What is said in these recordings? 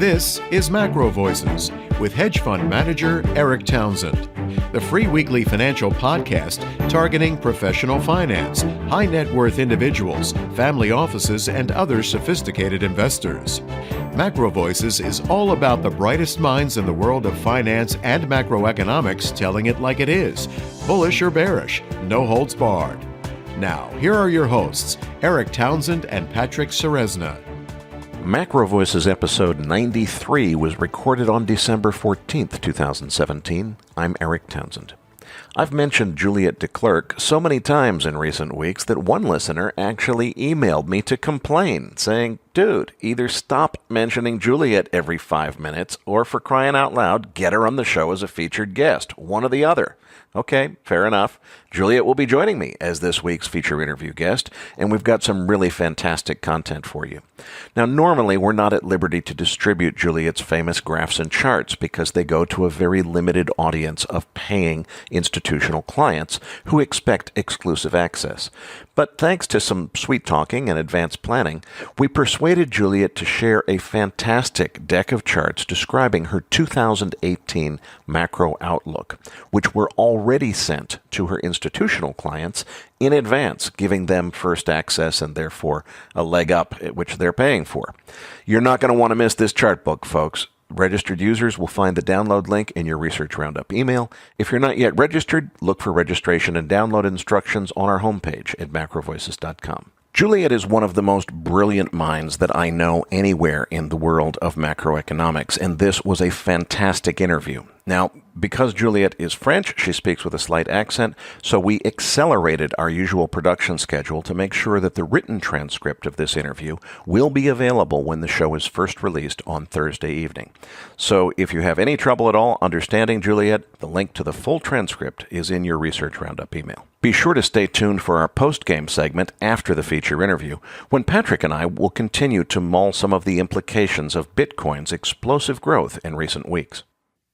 This is MacroVoices with hedge fund manager Erik Townsend, the free weekly financial podcast targeting professional finance, high net worth individuals, family offices, and other sophisticated investors. MacroVoices is all about the brightest minds in the world of finance and macroeconomics telling it like it is, bullish or bearish, no holds barred. Now, here are your hosts, Erik Townsend and Patrick Ceresna. MacroVoices episode 93 was recorded on December 14th, 2017. I'm Erik Townsend. I've mentioned Juliette Declercq so many times in recent weeks that one listener actually emailed me to complain, saying, "Dude, either stop mentioning Juliette every 5 minutes, or for crying out loud, get her on the show as a featured guest, one or the other." Okay, fair enough. Juliette will be joining me as this week's feature interview guest, and we've got some really fantastic content for you. Now, normally we're not at liberty to distribute Juliette's famous graphs and charts because they go to a very limited audience of paying institutional clients who expect exclusive access. But thanks to some sweet talking and advanced planning, we persuaded Juliette to share a fantastic deck of charts describing her 2018 macro outlook, which were already sent to her institutional clients in advance, giving them first access and therefore a leg up, which they're paying for. You're not going to want to miss this chart book, folks. Registered users will find the download link in your Research Roundup email. If you're not yet registered, look for registration and download instructions on our homepage at macrovoices.com. Juliette is one of the most brilliant minds that I know anywhere in the world of macroeconomics, and this was a fantastic interview. Now, because Juliette is French, she speaks with a slight accent, so we accelerated our usual production schedule to make sure that the written transcript of this interview will be available when the show is first released on Thursday evening. So if you have any trouble at all understanding Juliette, the link to the full transcript is in your Research Roundup email. Be sure to stay tuned for our post-game segment after the feature interview, when Patrick and I will continue to mull some of the implications of Bitcoin's explosive growth in recent weeks.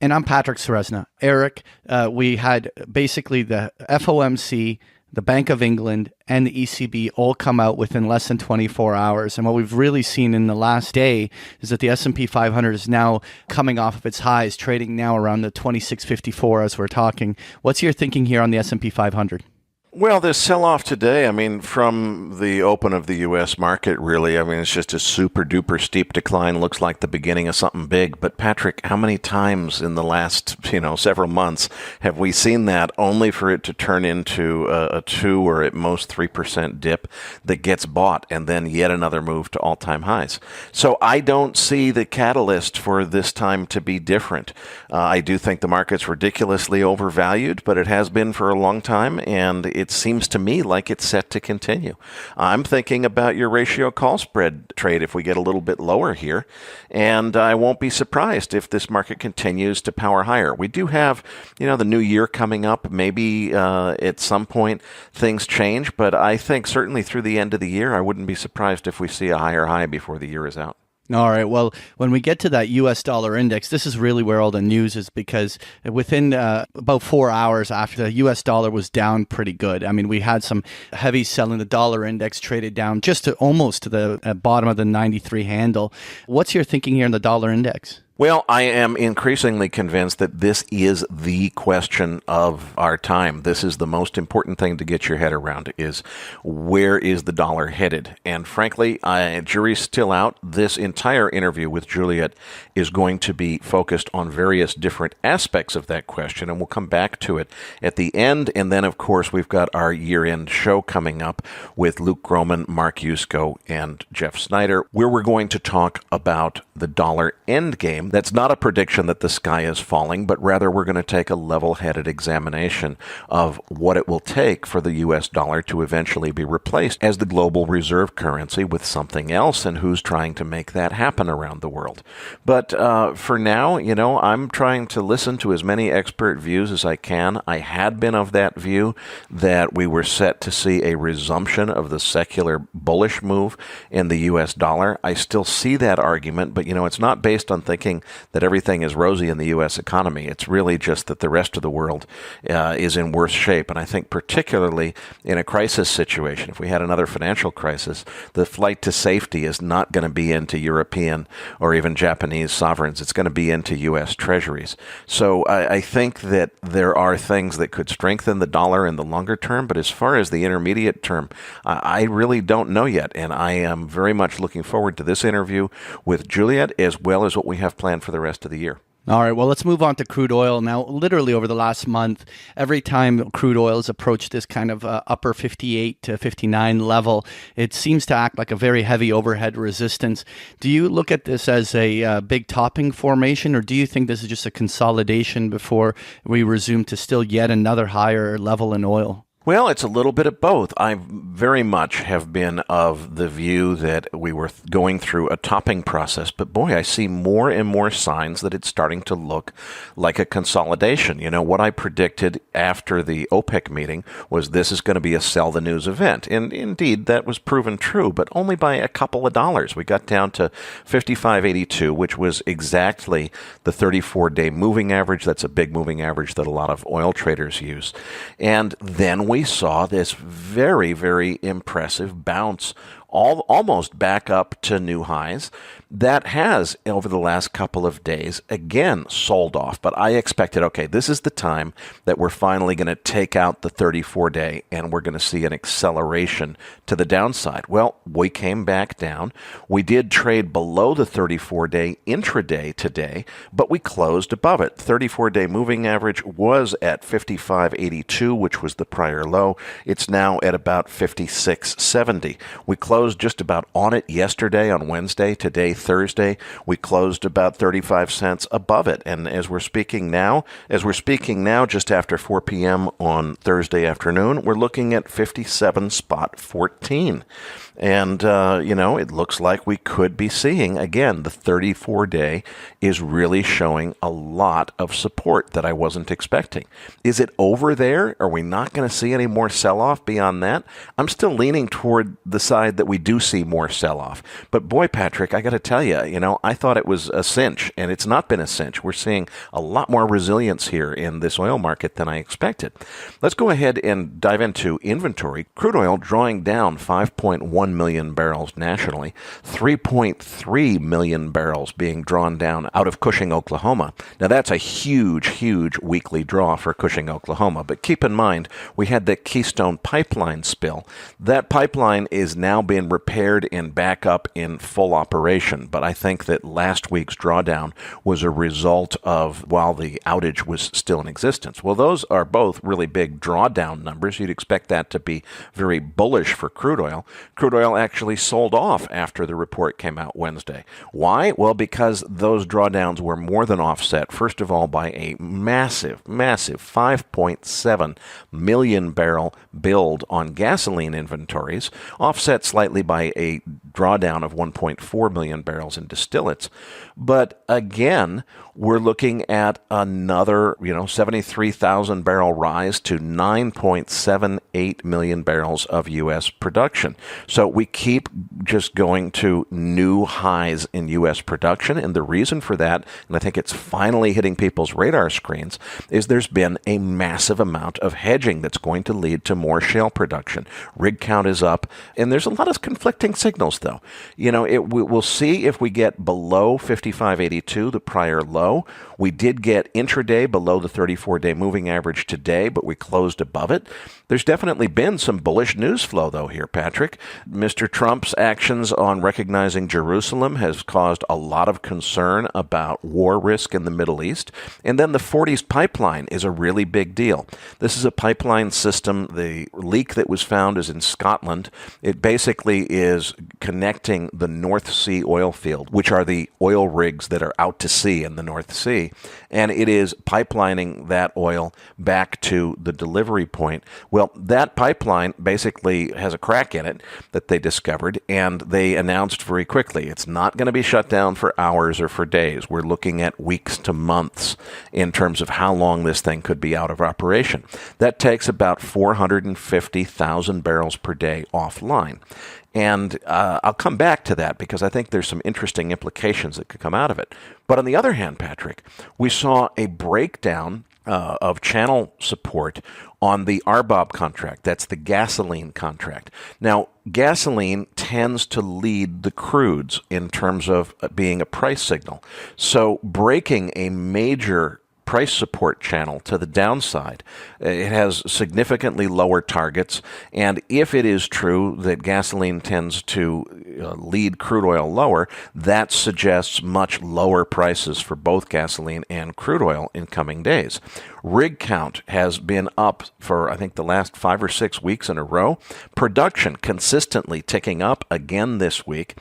And I'm Patrick Ceresna. Erik, we had basically the FOMC, the Bank of England, and the ECB all come out within less than 24 hours. And what we've really seen in the last day is that the S&P 500 is now coming off of its highs, trading now around the 2654 as we're talking. What's your thinking here on the S&P 500? Well, this sell-off today, from the open of the U.S. market, really, it's just a super-duper steep decline. Looks like the beginning of something big. But, Patrick, how many times in the last, several months have we seen that only for it to turn into a 2 or at most 3% dip that gets bought and then yet another move to all-time highs? So I don't see the catalyst for this time to be different. I do think the market's ridiculously overvalued, but it has been for a long time, and it seems to me like it's set to continue. I'm thinking about your ratio call spread trade if we get a little bit lower here, and I won't be surprised if this market continues to power higher. We do have, the new year coming up. Maybe at some point things change, but I think certainly through the end of the year, I wouldn't be surprised if we see a higher high before the year is out. All right. Well, when we get to that U.S. dollar index, this is really where all the news is, because within about 4 hours after, the U.S. dollar was down pretty good. We had some heavy selling. The dollar index traded down just to almost to the bottom of the 93 handle. What's your thinking here in the dollar index? Well, I am increasingly convinced that this is the question of our time. This is the most important thing to get your head around, is where is the dollar headed? And frankly, jury's still out. This entire interview with Juliette is going to be focused on various different aspects of that question, and we'll come back to it at the end. And then, of course, we've got our year-end show coming up with Luke Groman, Mark Yusko, and Jeff Snyder, where we're going to talk about the dollar endgame. That's not a prediction that the sky is falling, but rather we're going to take a level-headed examination of what it will take for the U.S. dollar to eventually be replaced as the global reserve currency with something else, and who's trying to make that happen around the world. But for now, I'm trying to listen to as many expert views as I can. I had been of that view that we were set to see a resumption of the secular bullish move in the U.S. dollar. I still see that argument, but, it's not based on thinking thinking that everything is rosy in the U.S. economy. It's really just that the rest of the world is in worse shape. And I think particularly in a crisis situation, if we had another financial crisis, the flight to safety is not going to be into European or even Japanese sovereigns. It's going to be into U.S. treasuries. So I think that there are things that could strengthen the dollar in the longer term, but as far as the intermediate term, I really don't know yet. And I am very much looking forward to this interview with Juliette as well as what we have planned for the rest of the year. All right, well, let's move on to crude oil. Now, literally over the last month, every time crude oil has approached this kind of upper 58 to 59 level, it seems to act like a very heavy overhead resistance. Do you look at this as a big topping formation, or do you think this is just a consolidation before we resume to still yet another higher level in oil? Well, it's a little bit of both. I very much have been of the view that we were going through a topping process, but boy, I see more and more signs that it's starting to look like a consolidation. You know, what I predicted after the OPEC meeting was this is going to be a sell the news event. And indeed, that was proven true, but only by a couple of dollars. We got down to 55.82, which was exactly the 34-day moving average. That's a big moving average that a lot of oil traders use. And then we saw this very, very impressive bounce, almost back up to new highs. That has, over the last couple of days, again sold off. But I expected, okay, this is the time that we're finally going to take out the 34-day and we're going to see an acceleration to the downside. Well, we came back down. We did trade below the 34-day intraday today, but we closed above it. 34-day moving average was at 55.82, which was the prior low. It's now at about 56.70. We closed just about on it yesterday on Wednesday. Today, Thursday, we closed about 35 cents above it. And as we're speaking now, just after 4 p.m. on Thursday afternoon, we're looking at 57.14. And, it looks like we could be seeing, again, the 34-day is really showing a lot of support that I wasn't expecting. Is it over there? Are we not going to see any more sell-off beyond that? I'm still leaning toward the side that we do see more sell-off. But boy, Patrick, I got to tell you, I thought it was a cinch, and it's not been a cinch. We're seeing a lot more resilience here in this oil market than I expected. Let's go ahead and dive into inventory. Crude oil drawing down 5.1 million barrels nationally, 3.3 million barrels being drawn down out of Cushing, Oklahoma. Now, that's a huge, huge weekly draw for Cushing, Oklahoma. But keep in mind, we had the Keystone Pipeline spill. That pipeline is now being repaired and back up in full operation. But I think that last week's drawdown was a result of while the outage was still in existence. Well, those are both really big drawdown numbers. You'd expect that to be very bullish for crude oil. Crude oil actually sold off after the report came out Wednesday. Why? Well, because those drawdowns were more than offset, first of all, by a massive 5.7 million barrel build on gasoline inventories, offset slightly by a drawdown of 1.4 million barrels in distillates. But again, we're looking at another, 73,000 barrel rise to 9.78 million barrels of U.S. production. So we keep just going to new highs in U.S. production. And the reason for that, and I think it's finally hitting people's radar screens, is there's been a massive amount of hedging that's going to lead to more shale production. Rig count is up, and there's a lot of conflicting signals, though. We'll see if we get below 55.82, the prior low. We did get intraday below the 34-day moving average today, but we closed above it. There's definitely been some bullish news flow, though, here, Patrick. Mr. Trump's actions on recognizing Jerusalem has caused a lot of concern about war risk in the Middle East. And then the Forties pipeline is a really big deal. This is a pipeline system. The leak that was found is in Scotland. It basically is connecting the North Sea oil field, which are the oil rigs that are out to sea in the North Sea, and it is pipelining that oil back to the delivery point. Well, that pipeline basically has a crack in it that they discovered, and they announced very quickly it's not going to be shut down for hours or for days. We're looking at weeks to months in terms of how long this thing could be out of operation. That takes about 450,000 barrels per day offline. And I'll come back to that because I think there's some interesting implications that could come out of it. But on the other hand, Patrick, we saw a breakdown of channel support on the RBOB contract. That's the gasoline contract. Now, gasoline tends to lead the crudes in terms of being a price signal. So breaking a major price support channel to the downside, it has significantly lower targets. And if it is true that gasoline tends to lead crude oil lower, that suggests much lower prices for both gasoline and crude oil in coming days. Rig count has been up for, I think, the last 5 or 6 weeks in a row. Production consistently ticking up again this week.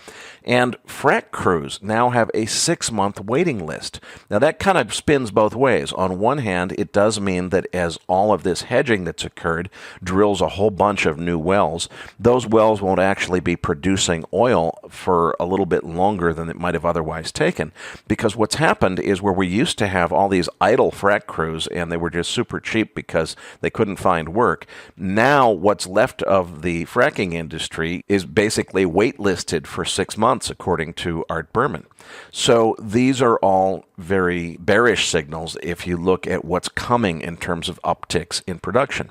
And frac crews now have a 6-month waiting list. Now, that kind of spins both ways. On one hand, it does mean that as all of this hedging that's occurred drills a whole bunch of new wells, those wells won't actually be producing oil for a little bit longer than it might have otherwise taken. Because what's happened is where we used to have all these idle frac crews and they were just super cheap because they couldn't find work, now what's left of the fracking industry is basically waitlisted for 6 months, according to Art Berman. So these are all very bearish signals if you look at what's coming in terms of upticks in production.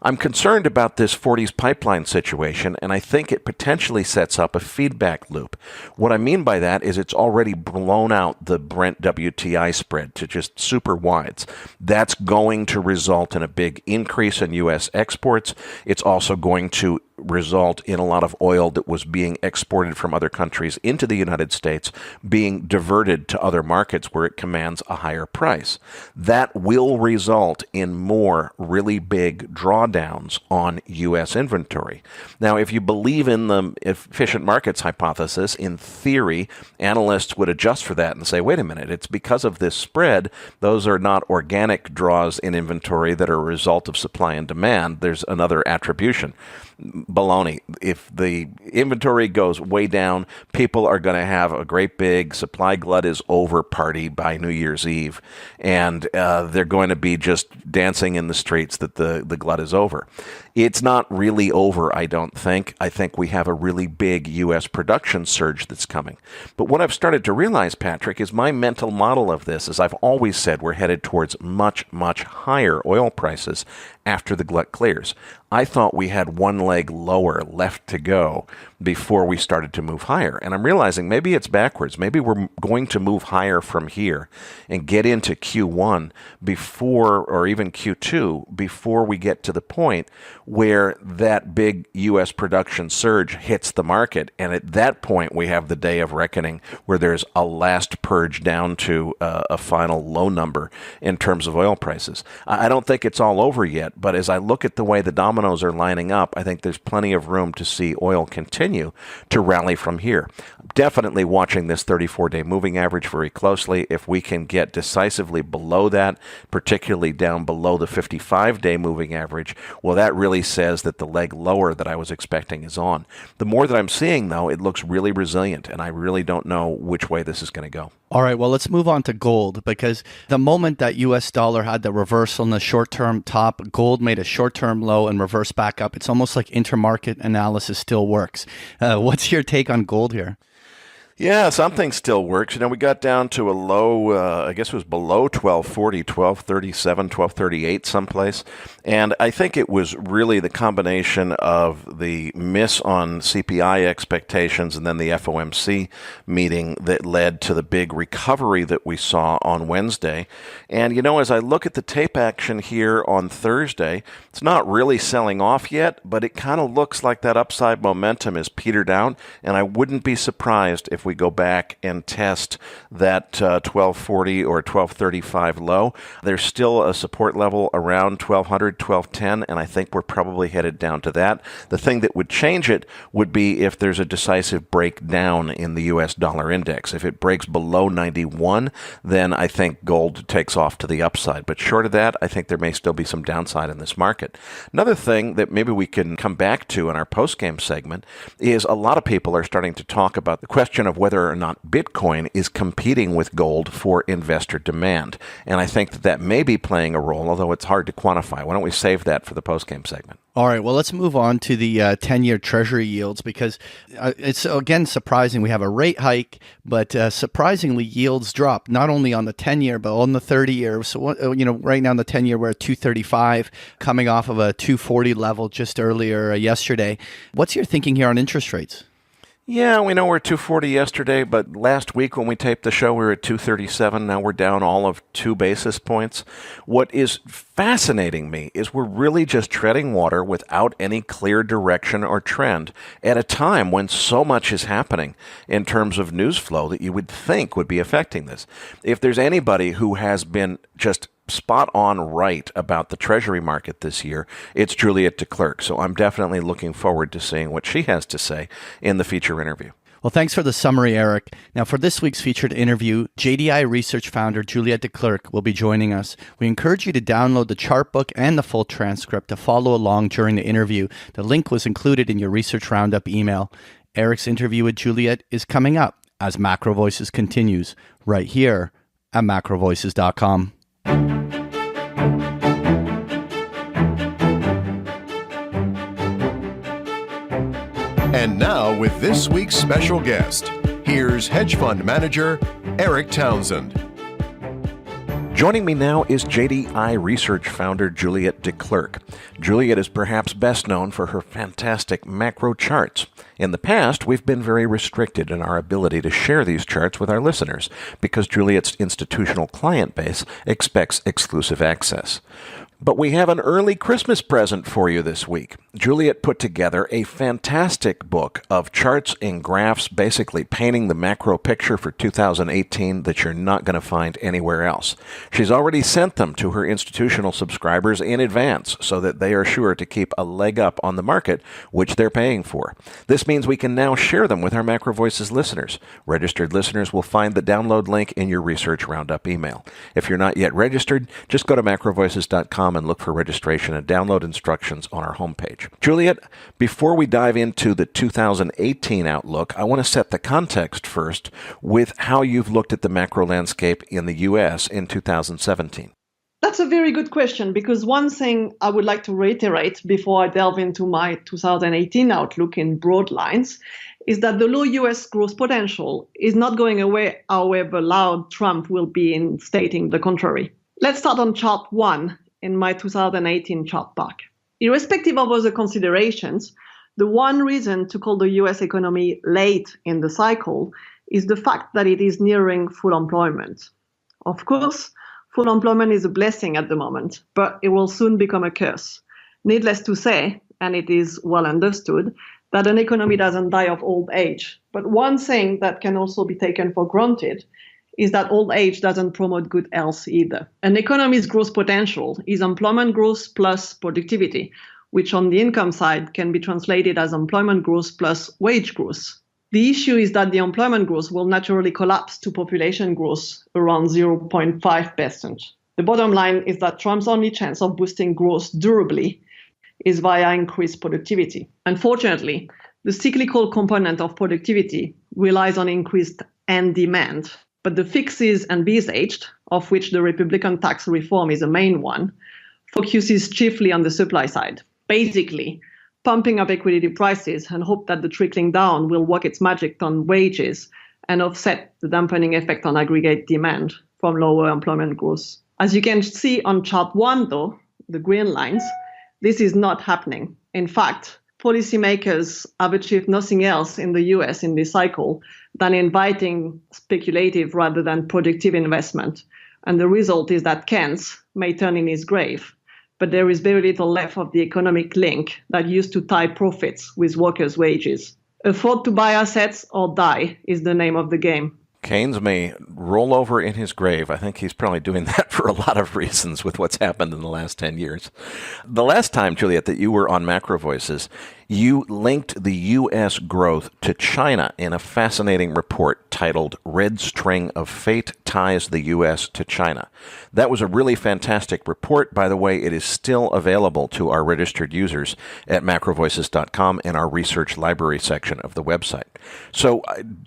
I'm concerned about this Forties pipeline situation, and I think it potentially sets up a feedback loop. What I mean by that is it's already blown out the Brent WTI spread to just super wides. That's going to result in a big increase in U.S. exports. It's also going to result in a lot of oil that was being exported from other countries into the United States being diverted to other markets where it commands a higher price. That will result in more really big drawdowns on U.S. inventory. Now, if you believe in the efficient markets hypothesis, in theory, analysts would adjust for that and say, wait a minute, it's because of this spread. Those are not organic draws in inventory that are a result of supply and demand. There's another attribution. Baloney. If the inventory goes way down, people are going to have a great big supply glut is over party by New Year's Eve, and they're going to be just dancing in the streets that the glut is over. It's not really over, I don't think. I think we have a really big U.S. production surge that's coming. But what I've started to realize, Patrick, is my mental model of this is I've always said we're headed towards much, much higher oil prices after the glut clears. I thought we had one leg lower left to go before we started to move higher. And I'm realizing maybe it's backwards. Maybe we're going to move higher from here and get into Q1 before, or even Q2, before we get to the point where that big U.S. production surge hits the market. And at that point, we have the day of reckoning where there's a last purge down to a final low number in terms of oil prices. I don't think it's all over yet, but as I look at the way the dominoes are lining up, I think there's plenty of room to see oil continue to rally from here. Definitely watching this 34-day moving average very closely. If we can get decisively below that, particularly down below the 55-day moving average, well, that really says that the leg lower that I was expecting is on. The more that I'm seeing, though, it looks really resilient, and I really don't know which way this is going to go. All right, well, let's move on to gold, because the moment that U.S. dollar had the reversal in the short-term top, gold made a short-term low and reversed back up. It's almost like intermarket analysis still works. What's your take on gold here? Yeah, something still works. We got down to a low, I guess it was below 1240, 1237, 1238 someplace. And I think it was really the combination of the miss on CPI expectations and then the FOMC meeting that led to the big recovery that we saw on Wednesday. And, as I look at the tape action here on Thursday, it's not really selling off yet, but it kind of looks like that upside momentum is petered out. And I wouldn't be surprised if we go back and test that 1240 or 1235 low. There's still a support level around 1200, 1210, and I think we're probably headed down to that. The thing that would change it would be if there's a decisive breakdown in the U.S. dollar index. If it breaks below 91, then I think gold takes off to the upside. But short of that, I think there may still be some downside in this market. Another thing that maybe we can come back to in our post-game segment is a lot of people are starting to talk about the question of whether or not Bitcoin is competing with gold for investor demand. And I think that may be playing a role, although it's hard to quantify. Why don't we save that for the post-game segment? All right, well, let's move on to the 10-year Treasury yields because it's, again, surprising. We have a rate hike, but surprisingly, yields drop, not only on the 10-year, but on the 30-year. So, right now on the 10-year, we're at 235, coming off of a 240 level just earlier yesterday. What's your thinking here on interest rates? Yeah, we know we're 240 yesterday, but last week when we taped the show, we were at 237. Now we're down all of 2 basis points. What is fascinating me is we're really just treading water without any clear direction or trend at a time when so much is happening in terms of news flow that you would think would be affecting this. If there's anybody who has been just spot on right about the Treasury market this year, it's Juliette Declercq. So I'm definitely looking forward to seeing what she has to say in the feature interview. Well, thanks for the summary, Erik. Now, for this week's featured interview, JDI Research founder Juliette Declercq will be joining us. We encourage you to download the chart book and the full transcript to follow along during the interview. The link was included in your Research Roundup email. Erik's interview with Juliette is coming up as Macro Voices continues right here at MacroVoices.com. And now, with this week's special guest, here's hedge fund manager Erik Townsend. Joining me now is JDI Research founder Juliette Declercq. Juliette is perhaps best known for her fantastic macro charts. In the past, we've been very restricted in our ability to share these charts with our listeners because Juliette's institutional client base expects exclusive access. But we have an early Christmas present for you this week. Juliette put together a fantastic book of charts and graphs, basically painting the macro picture for 2018 that you're not going to find anywhere else. She's already sent them to her institutional subscribers in advance so that they are sure to keep a leg up on the market, which they're paying for. This means we can now share them with our Macro Voices listeners. Registered listeners will find the download link in your Research Roundup email. If you're not yet registered, just go to MacroVoices.com and look for registration and download instructions on our homepage. Juliette, before we dive into the 2018 outlook, I want to set the context first with how you've looked at the macro landscape in the U.S. in 2017. That's a very good question, because one thing I would like to reiterate before I delve into my 2018 outlook in broad lines is that the low U.S. growth potential is not going away, however loud Trump will be in stating the contrary. Let's start on chart 1 in my 2018 chart pack. Irrespective of other considerations, the one reason to call the US economy late in the cycle is the fact that it is nearing full employment. Of course, full employment is a blessing at the moment, but it will soon become a curse. Needless to say, and it is well understood, that an economy doesn't die of old age. But one thing that can also be taken for granted is that old age doesn't promote good health either. An economy's growth potential is employment growth plus productivity, which on the income side can be translated as employment growth plus wage growth. The issue is that the employment growth will naturally collapse to population growth around 0.5%. The bottom line is that Trump's only chance of boosting growth durably is via increased productivity. Unfortunately, the cyclical component of productivity relies on increased end demand. But the fixes envisaged, of which the Republican tax reform is a main one, focuses chiefly on the supply side. Basically, pumping up equity prices and hope that the trickling down will work its magic on wages and offset the dampening effect on aggregate demand from lower employment growth. As you can see on chart 1, though, the green lines, this is not happening. In fact, policymakers have achieved nothing else in the US in this cycle than inviting speculative rather than productive investment. And the result is that Keynes may turn in his grave, but there is very little left of the economic link that used to tie profits with workers' wages. Afford to buy assets or die is the name of the game. Keynes may roll over in his grave. I think he's probably doing that for a lot of reasons with what's happened in the last 10 years. The last time, Juliette, that you were on Macro Voices, you linked the U.S. growth to China in a fascinating report titled Red String of Fate Ties the U.S. to China. That was a really fantastic report. By the way, it is still available to our registered users at macrovoices.com in our research library section of the website. So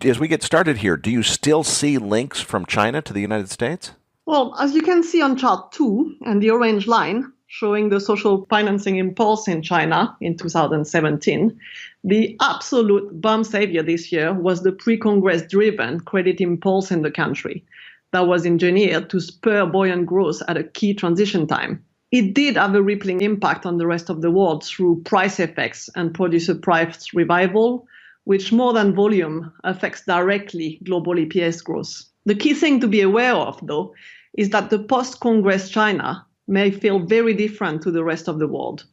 as we get started here, do you still see links from China to the United States? Well, as you can see on chart 2 and the orange line, showing the social financing impulse in China in 2017, the absolute bomb savior this year was the pre-Congress driven credit impulse in the country that was engineered to spur buoyant growth at a key transition time. It did have a rippling impact on the rest of the world through price effects and producer price revival, which more than volume affects directly global EPS growth. The key thing to be aware of, though, is that the post-Congress China may feel very different to the rest of the world.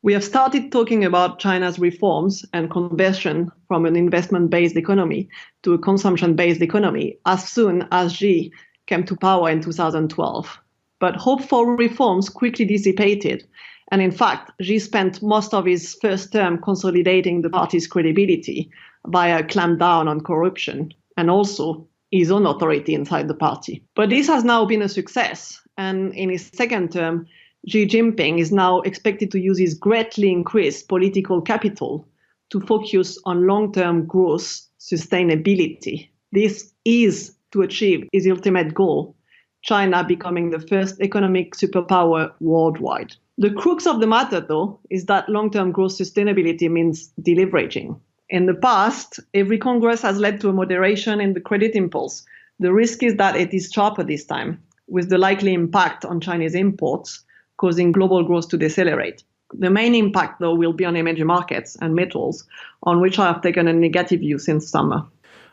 We have started talking about China's reforms and conversion from an investment-based economy to a consumption-based economy as soon as Xi came to power in 2012. But hope for reforms quickly dissipated. And in fact, Xi spent most of his first term consolidating the party's credibility via a clampdown on corruption and also his own authority inside the party. But this has now been a success. And in his second term, Xi Jinping is now expected to use his greatly increased political capital to focus on long-term growth sustainability. This is to achieve his ultimate goal, China becoming the first economic superpower worldwide. The crux of the matter, though, is that long-term growth sustainability means deleveraging. In the past, every Congress has led to a moderation in the credit impulse. The risk is that it is sharper this time, with the likely impact on Chinese imports, causing global growth to decelerate. The main impact, though, will be on emerging markets and metals, on which I have taken a negative view since summer.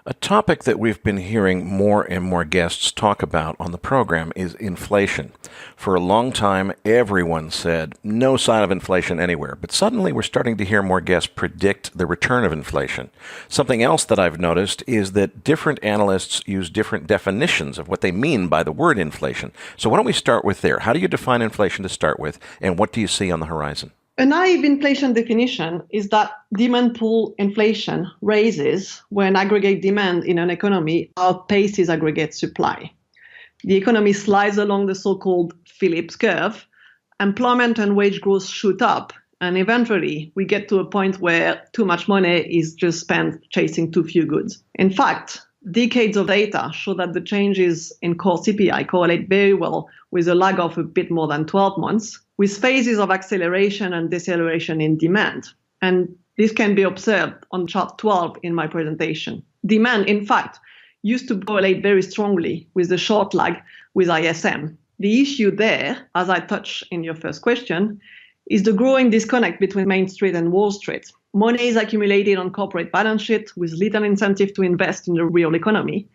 A topic that we've been hearing more and more guests talk about on the program is inflation. For a long time, everyone said no sign of inflation anywhere, but suddenly we're starting to hear more guests predict the return of inflation. Something else that I've noticed is that different analysts use different definitions of what they mean by the word inflation. So why don't we start with there? How do you define inflation to start with, and what do you see on the horizon? A naive inflation definition is that demand pull inflation raises when aggregate demand in an economy outpaces aggregate supply. The economy slides along the so-called Phillips curve, employment and wage growth shoot up, and eventually we get to a point where too much money is just spent chasing too few goods. In fact, decades of data show that the changes in core CPI correlate very well with a lag of a bit more than 12 months, with phases of acceleration and deceleration in demand. And this can be observed on chart 12 in my presentation. Demand, in fact, used to correlate very strongly with the short lag with ISM. The issue there, as I touched in your first question, is the growing disconnect between Main Street and Wall Street. Money is accumulated on corporate balance sheet with little incentive to invest in the real economy.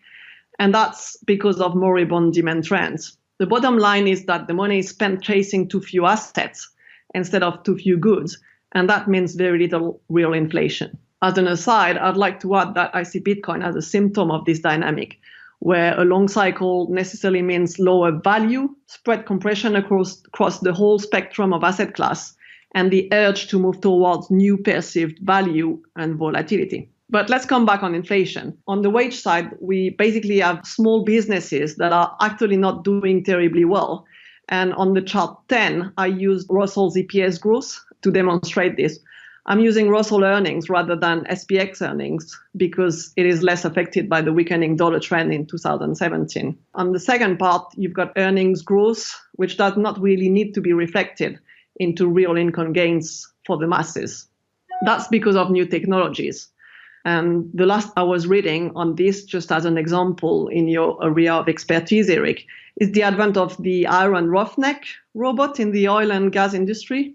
And that's because of moribund demand trends. The bottom line is that the money is spent chasing too few assets instead of too few goods, and that means very little real inflation. As an aside, I'd like to add that I see Bitcoin as a symptom of this dynamic, where a long cycle necessarily means lower value, spread compression across the whole spectrum of asset class, and the urge to move towards new perceived value and volatility. But let's come back on inflation. On the wage side, we basically have small businesses that are actually not doing terribly well. And on the chart 10, I used Russell's EPS growth to demonstrate this. I'm using Russell earnings rather than SPX earnings because it is less affected by the weakening dollar trend in 2017. On the second part, you've got earnings growth, which does not really need to be reflected into real income gains for the masses. That's because of new technologies. And the last I was reading on this, just as an example in your area of expertise, Erik, is the advent of the Iron Roughneck robot in the oil and gas industry.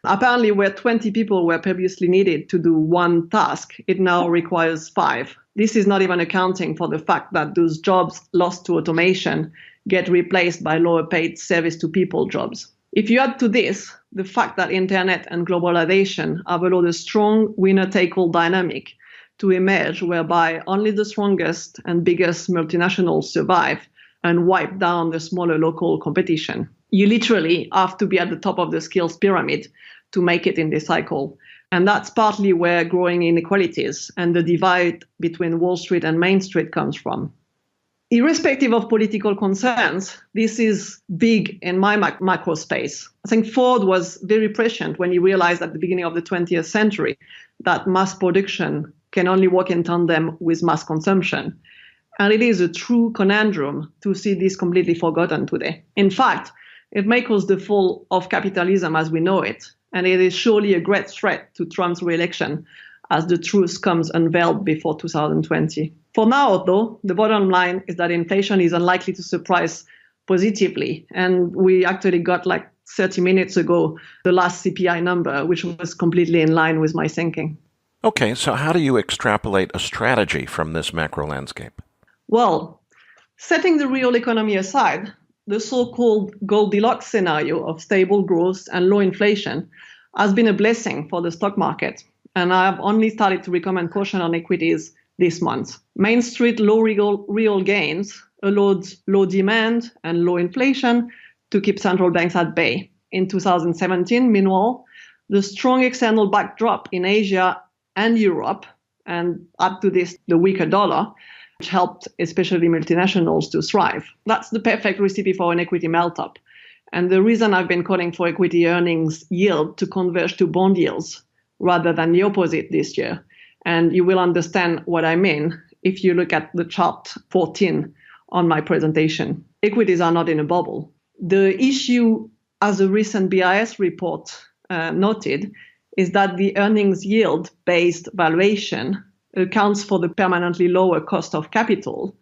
Apparently, where 20 people were previously needed to do one task, it now requires 5. This is not even accounting for the fact that those jobs lost to automation get replaced by lower paid service to people jobs. If you add to this the fact that internet and globalization have allowed a strong winner-take-all dynamic to emerge whereby only the strongest and biggest multinationals survive and wipe down the smaller local competition. You literally have to be at the top of the skills pyramid to make it in this cycle. And that's partly where growing inequalities and the divide between Wall Street and Main Street comes from. Irrespective of political concerns, this is big in my macro space. I think Ford was very prescient when he realized at the beginning of the 20th century that mass production can only work in tandem with mass consumption. And it is a true conundrum to see this completely forgotten today. In fact, It may cause the fall of capitalism as we know it, and it is surely a great threat to Trump's re-election as the truth comes unveiled before 2020. For now, though, the bottom line is that inflation is unlikely to surprise positively. And we actually got 30 minutes ago the last CPI number, which was completely in line with my thinking. Okay, so how do you extrapolate a strategy from this macro landscape? Well, setting the real economy aside, the so-called Goldilocks scenario of stable growth and low inflation has been a blessing for the stock market. And I have only started to recommend caution on equities this month. Main Street low real gains allowed low demand and low inflation to keep central banks at bay. In 2017, meanwhile, the strong external backdrop in Asia and Europe, and up to this, the weaker dollar, which helped especially multinationals to thrive. That's the perfect recipe for an equity melt-up. And the reason I've been calling for equity earnings yield to converge to bond yields rather than the opposite this year. And you will understand what I mean if you look at the chart 14 on my presentation. Equities are not in a bubble. The issue, as a recent BIS report noted, is that the earnings yield-based valuation accounts for the permanently lower cost of capital,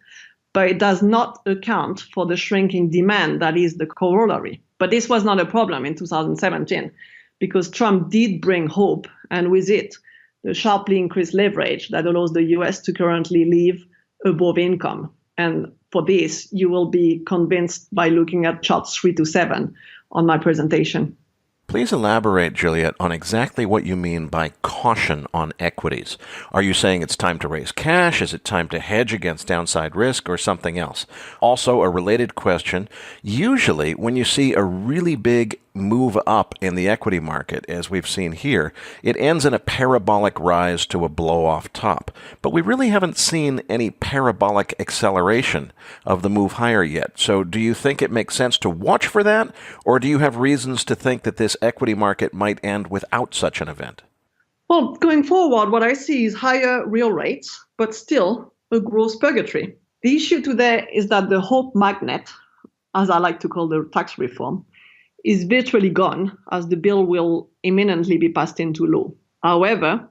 but it does not account for the shrinking demand that is the corollary. But this was not a problem in 2017 because Trump did bring hope, and with it, the sharply increased leverage that allows the US to currently live above income. And for this, you will be convinced by looking at charts 3 to 7 on my presentation. Please elaborate, Juliette, on exactly what you mean by caution on equities. Are you saying it's time to raise cash? Is it time to hedge against downside risk or something else? Also, a related question. Usually, when you see a really big move up in the equity market, as we've seen here, it ends in a parabolic rise to a blow-off top. But we really haven't seen any parabolic acceleration of the move higher yet. So do you think it makes sense to watch for that, or do you have reasons to think that this equity market might end without such an event? Well, going forward, what I see is higher real rates, but still a growth purgatory. The issue today is that the hope magnet, as I like to call the tax reform, is virtually gone as the bill will imminently be passed into law. However,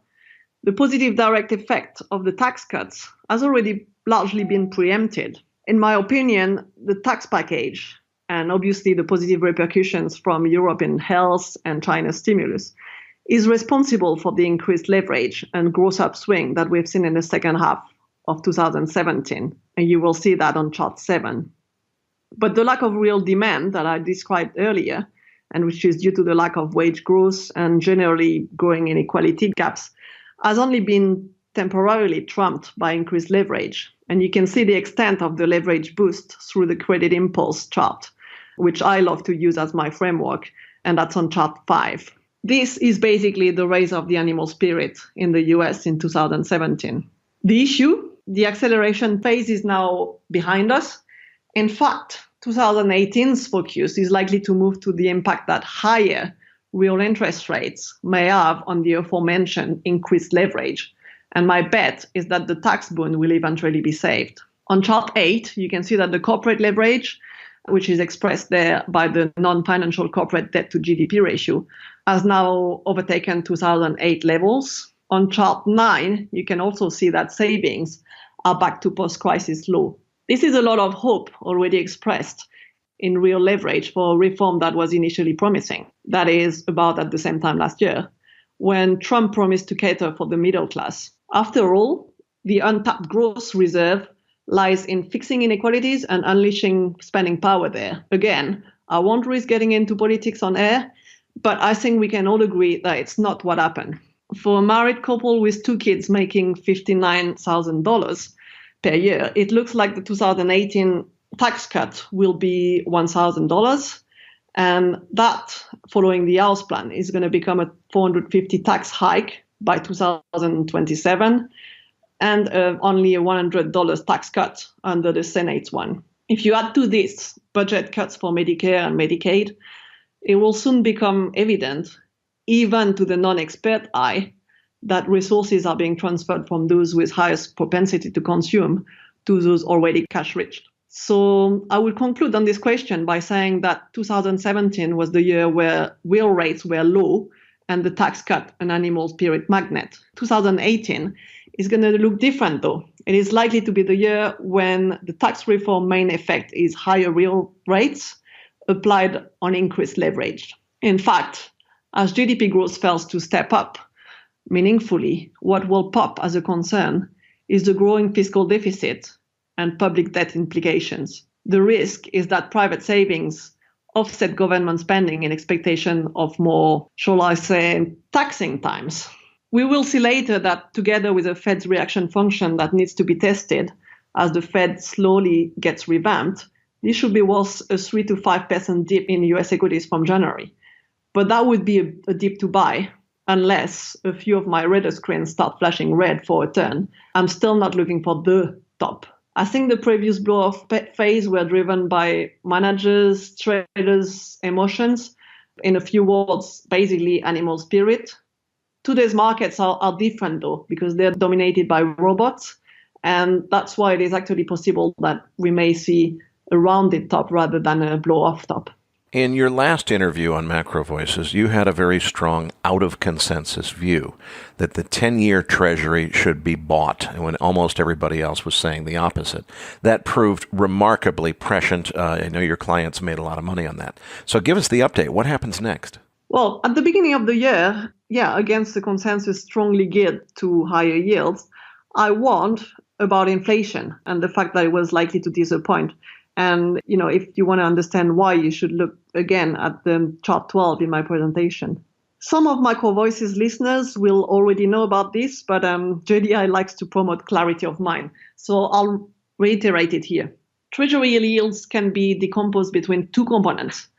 the positive direct effect of the tax cuts has already largely been preempted. In my opinion, the tax package and obviously the positive repercussions from European health and China's stimulus is responsible for the increased leverage and growth upswing that we've seen in the second half of 2017. And you will see that on chart 7. But the lack of real demand that I described earlier, and which is due to the lack of wage growth and generally growing inequality gaps, has only been temporarily trumped by increased leverage. And you can see the extent of the leverage boost through the credit impulse chart, which I love to use as my framework, and that's on chart 5. This is basically the rise of the animal spirit in the US in 2017. The issue, the acceleration phase, is now behind us. In fact, 2018's focus is likely to move to the impact that higher real interest rates may have on the aforementioned increased leverage. And my bet is that the tax boon will eventually be saved. On chart 8, you can see that the corporate leverage, which is expressed there by the non-financial corporate debt to GDP ratio, has now overtaken 2008 levels. On chart 9, you can also see that savings are back to post-crisis low. This is a lot of hope already expressed in real leverage for a reform that was initially promising. That is about at the same time last year, when Trump promised to cater for the middle class. After all, the untapped growth reserve lies in fixing inequalities and unleashing spending power there. Again, I won't risk getting into politics on air, but I think we can all agree that it's not what happened. For a married couple with 2 kids making $59,000 per year, it looks like the 2018 tax cut will be $1,000. And that, following the House plan, is going to become a $450 tax hike by 2027 and only a $100 tax cut under the Senate's one. If you add to this budget cuts for Medicare and Medicaid, it will soon become evident, even to the non-expert eye, that resources are being transferred from those with highest propensity to consume to those already cash-rich. So I will conclude on this question by saying that 2017 was the year where real rates were low and the tax cut an animal spirit magnet. 2018 is going to look different though. It is likely to be the year when the tax reform main effect is higher real rates applied on increased leverage. In fact, as GDP growth fails to step up meaningfully, what will pop as a concern is the growing fiscal deficit and public debt implications. The risk is that private savings offset government spending in expectation of more, shall I say, taxing times. We will see later that together with the Fed's reaction function that needs to be tested as the Fed slowly gets revamped, this should be worth a 3 to 5% dip in US equities from January. But that would be a dip to buy unless a few of my radar screens start flashing red for a turn. I'm still not looking for the top. I think the previous blow-off phase were driven by managers, traders' emotions. In a few words, basically animal spirit. Today's markets are different though, because they're dominated by robots. And that's why it is actually possible that we may see a rounded top rather than a blow-off top. In your last interview on MacroVoices, you had a very strong out-of-consensus view that the 10-year Treasury should be bought, when almost everybody else was saying the opposite. That proved remarkably prescient. I know your clients made a lot of money on that. So give us the update. What happens next? Well, at the beginning of the year, against the consensus strongly geared to higher yields, I warned about inflation and the fact that it was likely to disappoint. And, if you want to understand why, you should look again at the chart 12 in my presentation. Some of MacroVoices listeners will already know about this, but JDI likes to promote clarity of mind. So I'll reiterate it here. Treasury yields can be decomposed between two components,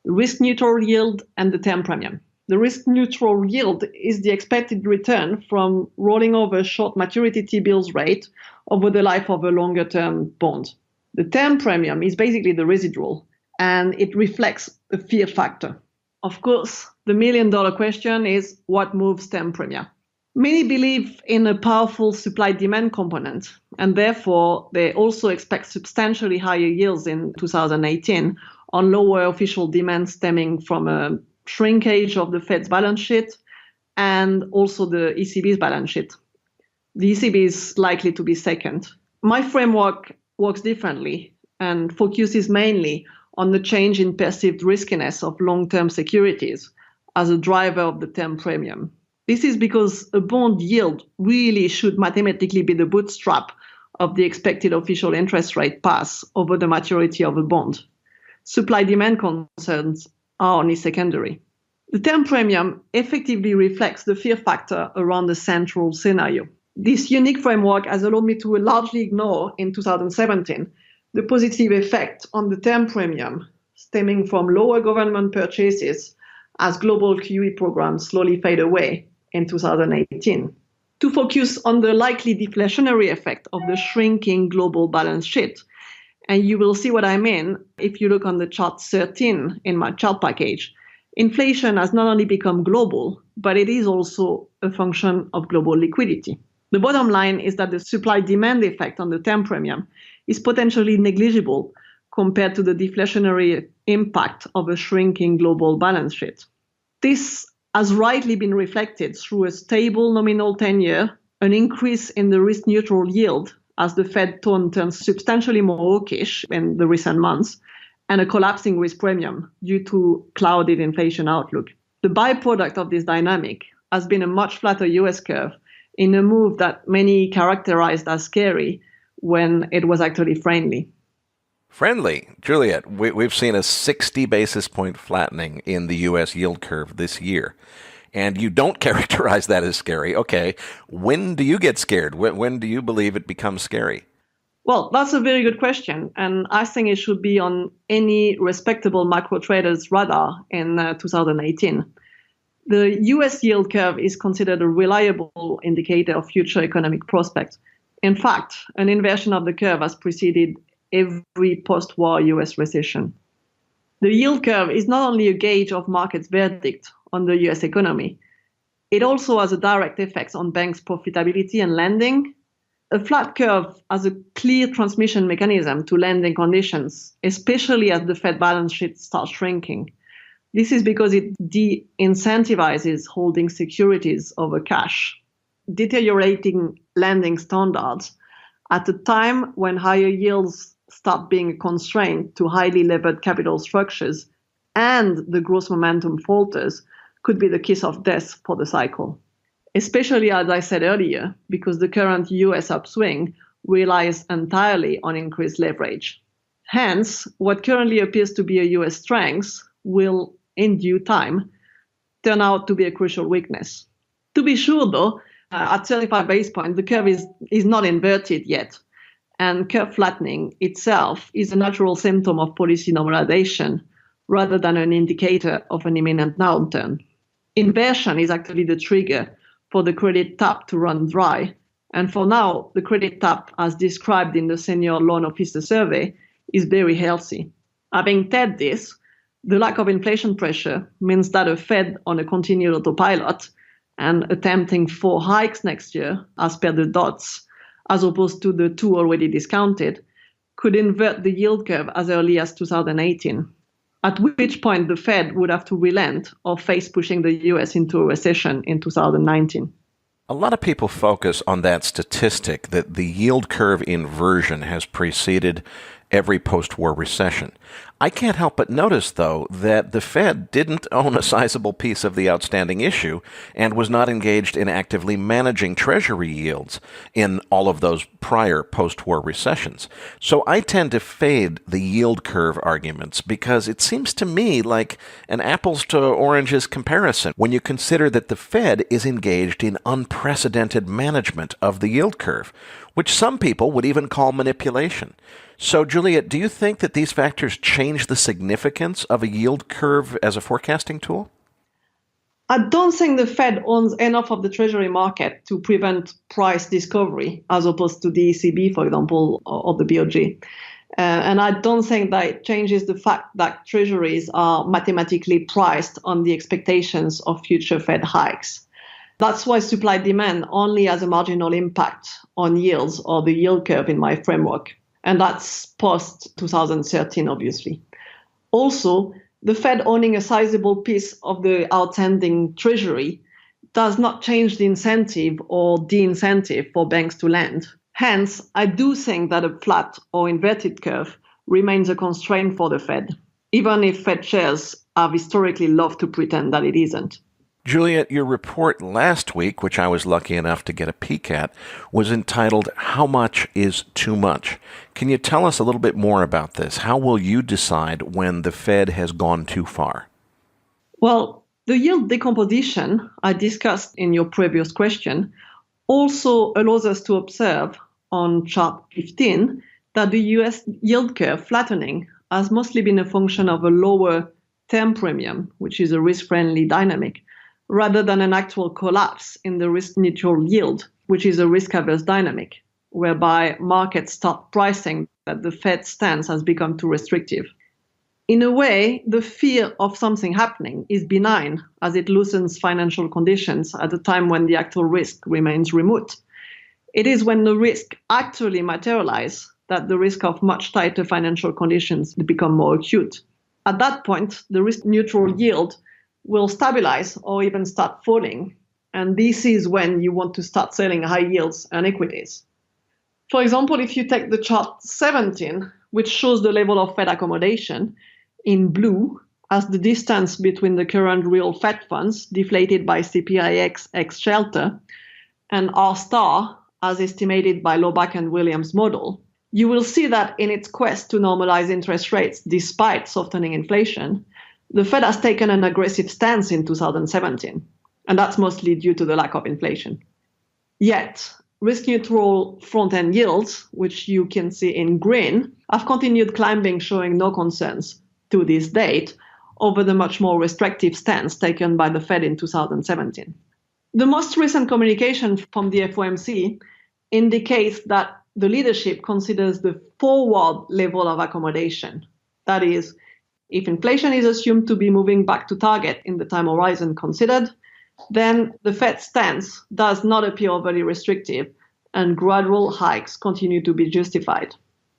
the risk-neutral yield and the term premium. The risk-neutral yield is the expected return from rolling over short maturity T-bills rate over the life of a longer-term bond. The term premium is basically the residual, and it reflects the fear factor. Of course, the million-dollar question is what moves term premium? Many believe in a powerful supply-demand component, and therefore they also expect substantially higher yields in 2018 on lower official demand stemming from a shrinkage of the Fed's balance sheet and also the ECB's balance sheet. The ECB is likely to be second. My framework works differently and focuses mainly on the change in perceived riskiness of long-term securities as a driver of the term premium. This is because a bond yield really should mathematically be the bootstrap of the expected official interest rate pass over the maturity of a bond. Supply-demand concerns are only secondary. The term premium effectively reflects the fear factor around the central scenario. This unique framework has allowed me to largely ignore in 2017 the positive effect on the term premium stemming from lower government purchases as global QE programs slowly fade away in 2018, to focus on the likely deflationary effect of the shrinking global balance sheet. And you will see what I mean if you look on the chart 13 in my chart package. Inflation has not only become global, but it is also a function of global liquidity. The bottom line is that the supply-demand effect on the term premium is potentially negligible compared to the deflationary impact of a shrinking global balance sheet. This has rightly been reflected through a stable nominal 10-year, an increase in the risk-neutral yield as the Fed tone turns substantially more hawkish in the recent months, and a collapsing risk premium due to clouded inflation outlook. The byproduct of this dynamic has been a much flatter US curve in a move that many characterized as scary when it was actually friendly. Friendly. Juliette, we've seen a 60 basis point flattening in the U.S. yield curve this year, and you don't characterize that as scary. Okay, when do you get scared? When do you believe it becomes scary? Well, that's a very good question, and I think it should be on any respectable macro trader's radar in 2018. The U.S. yield curve is considered a reliable indicator of future economic prospects. In fact, an inversion of the curve has preceded every post-war U.S. recession. The yield curve is not only a gauge of markets' verdict on the U.S. economy, it also has a direct effect on banks' profitability and lending, a flat curve has a clear transmission mechanism to lending conditions, especially as the Fed balance sheet starts shrinking. This is because it de-incentivizes holding securities over cash, deteriorating lending standards at a time when higher yields start being a constraint to highly levered capital structures and the growth momentum falters could be the kiss of death for the cycle. Especially, as I said earlier, because the current US upswing relies entirely on increased leverage. Hence, what currently appears to be a US strength will, in due time, turn out to be a crucial weakness. To be sure, though, at 35 basis points, the curve is not inverted yet, and curve flattening itself is a natural symptom of policy normalization rather than an indicator of an imminent downturn. Inversion is actually the trigger for the credit tap to run dry. And for now, the credit tap, as described in the Senior Loan Officer Survey, is very healthy. Having said this, the lack of inflation pressure means that a Fed on a continued autopilot and attempting 4 hikes next year, as per the dots, as opposed to the 2 already discounted, could invert the yield curve as early as 2018, at which point the Fed would have to relent or face pushing the US into a recession in 2019. A lot of people focus on that statistic that the yield curve inversion has preceded every post-war recession. I can't help but notice, though, that the Fed didn't own a sizable piece of the outstanding issue and was not engaged in actively managing Treasury yields in all of those prior post-war recessions. So I tend to fade the yield curve arguments because it seems to me like an apples to oranges comparison when you consider that the Fed is engaged in unprecedented management of the yield curve, which some people would even call manipulation. So, Juliette, do you think that these factors change the significance of a yield curve as a forecasting tool? I don't think the Fed owns enough of the Treasury market to prevent price discovery, as opposed to the ECB, for example, or the BOJ. And I don't think that it changes the fact that Treasuries are mathematically priced on the expectations of future Fed hikes. That's why supply-demand only has a marginal impact on yields or the yield curve in my framework. And that's post-2013, obviously. Also, the Fed owning a sizable piece of the outstanding Treasury does not change the incentive or de-incentive for banks to lend. Hence, I do think that a flat or inverted curve remains a constraint for the Fed, even if Fed chairs have historically loved to pretend that it isn't. Juliette, your report last week, which I was lucky enough to get a peek at, was entitled, How Much is Too Much? Can you tell us a little bit more about this? How will you decide when the Fed has gone too far? Well, the yield decomposition I discussed in your previous question also allows us to observe on chart 15 that the US yield curve flattening has mostly been a function of a lower term premium, which is a risk-friendly dynamic, rather than an actual collapse in the risk-neutral yield, which is a risk-averse dynamic, whereby markets start pricing that the Fed stance has become too restrictive. In a way, the fear of something happening is benign, as it loosens financial conditions at a time when the actual risk remains remote. It is when the risk actually materializes that the risk of much tighter financial conditions become more acute. At that point, the risk-neutral yield will stabilize or even start falling. And this is when you want to start selling high yields and equities. For example, if you take the chart 17, which shows the level of Fed accommodation in blue as the distance between the current real Fed funds deflated by CPIX ex shelter and R star as estimated by Lobach and Williams' model, you will see that in its quest to normalize interest rates despite softening inflation, the Fed has taken an aggressive stance in 2017, and that's mostly due to the lack of inflation. Yet, risk-neutral front-end yields, which you can see in green, have continued climbing, showing no concerns to this date over the much more restrictive stance taken by the Fed in 2017. The most recent communication from the FOMC indicates that the leadership considers the forward level of accommodation, that is, if inflation is assumed to be moving back to target in the time horizon considered, then the Fed stance does not appear overly restrictive and gradual hikes continue to be justified.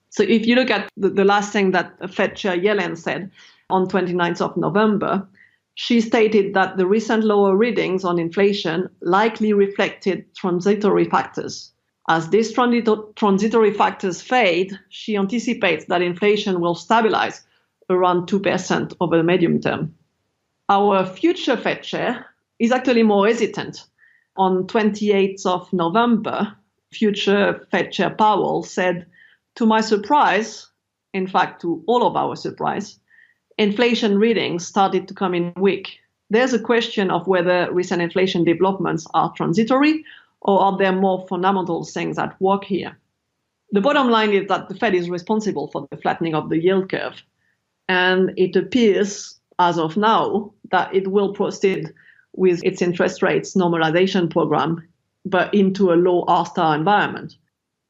So if you look at the last thing that Fed Chair Yellen said on 29th of November, she stated that the recent lower readings on inflation likely reflected transitory factors. As these transitory factors fade, she anticipates that inflation will stabilize around 2% over the medium term. Our future Fed chair is actually more hesitant. On 28th of November, future Fed Chair Powell said, "To my surprise, in fact, to all of our surprise, inflation readings started to come in weak. There's a question of whether recent inflation developments are transitory or are there more fundamental things at work here." The bottom line is that the Fed is responsible for the flattening of the yield curve. And it appears, as of now, that it will proceed with its interest rates normalization program, but into a low R-star environment.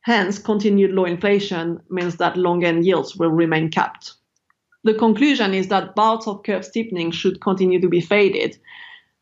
Hence, continued low inflation means that long-end yields will remain capped. The conclusion is that bouts of curve steepening should continue to be faded.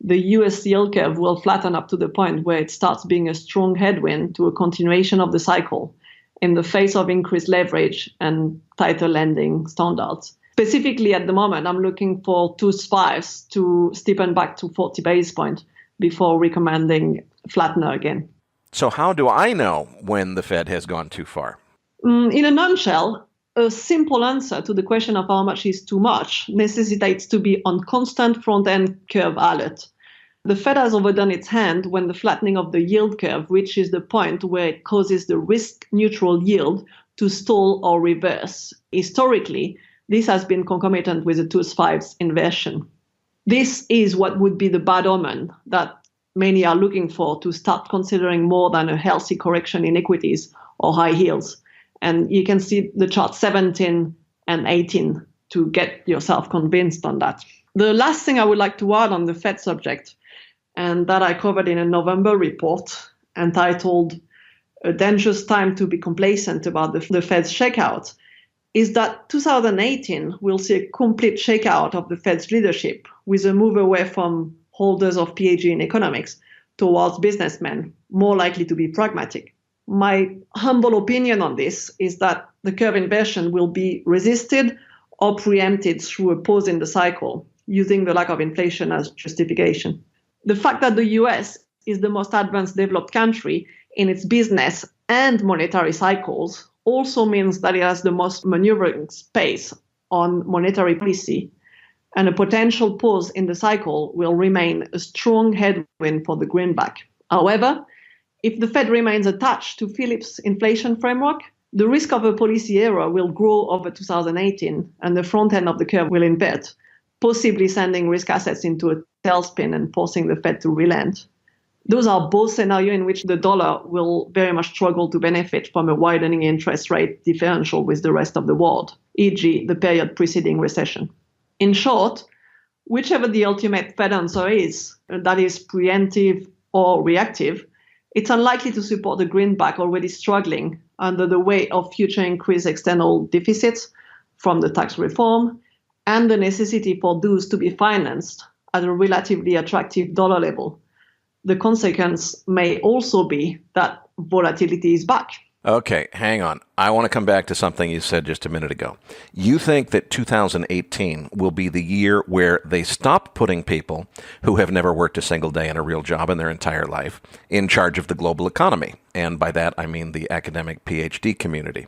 The US yield curve will flatten up to the point where it starts being a strong headwind to a continuation of the cycle in the face of increased leverage and tighter lending standards. Specifically at the moment, I'm looking for 2s5s to steepen back to 40 basis points before recommending flattener again. So how do I know when the Fed has gone too far? In a nutshell, a simple answer to the question of how much is too much necessitates to be on constant front-end curve alert. The Fed has overdone its hand when the flattening of the yield curve reaches the point where it causes the risk-neutral yield to stall or reverse. Historically, this has been concomitant with the 2s5s inversion. This is what would be the bad omen that many are looking for to start considering more than a healthy correction in equities or high yields. And you can see the chart 17 and 18 to get yourself convinced on that. The last thing I would like to add on the Fed subject, and that I covered in a November report entitled "A Dangerous Time to be Complacent About the Fed's Shakeout," is that 2018 will see a complete shakeout of the Fed's leadership with a move away from holders of PhD in economics towards businessmen, more likely to be pragmatic. My humble opinion on this is that the curve inversion will be resisted or preempted through a pause in the cycle, using the lack of inflation as justification. The fact that the US is the most advanced developed country in its business and monetary cycles also means that it has the most maneuvering space on monetary policy, and a potential pause in the cycle will remain a strong headwind for the greenback. However, if the Fed remains attached to Phillips' inflation framework, the risk of a policy error will grow over 2018 and the front end of the curve will invert, possibly sending risk assets into a tailspin and forcing the Fed to relent. Those are both scenarios in which the dollar will very much struggle to benefit from a widening interest rate differential with the rest of the world, e.g. the period preceding recession. In short, whichever the ultimate Fed answer is, that is preemptive or reactive, it's unlikely to support the greenback already struggling under the weight of future increased external deficits from the tax reform and the necessity for those to be financed at a relatively attractive dollar level. The consequence may also be that volatility is back. Okay, hang on. I want to come back to something you said just a minute ago. You think that 2018 will be the year where they stop putting people who have never worked a single day in a real job in their entire life in charge of the global economy. And by that, I mean the academic PhD community.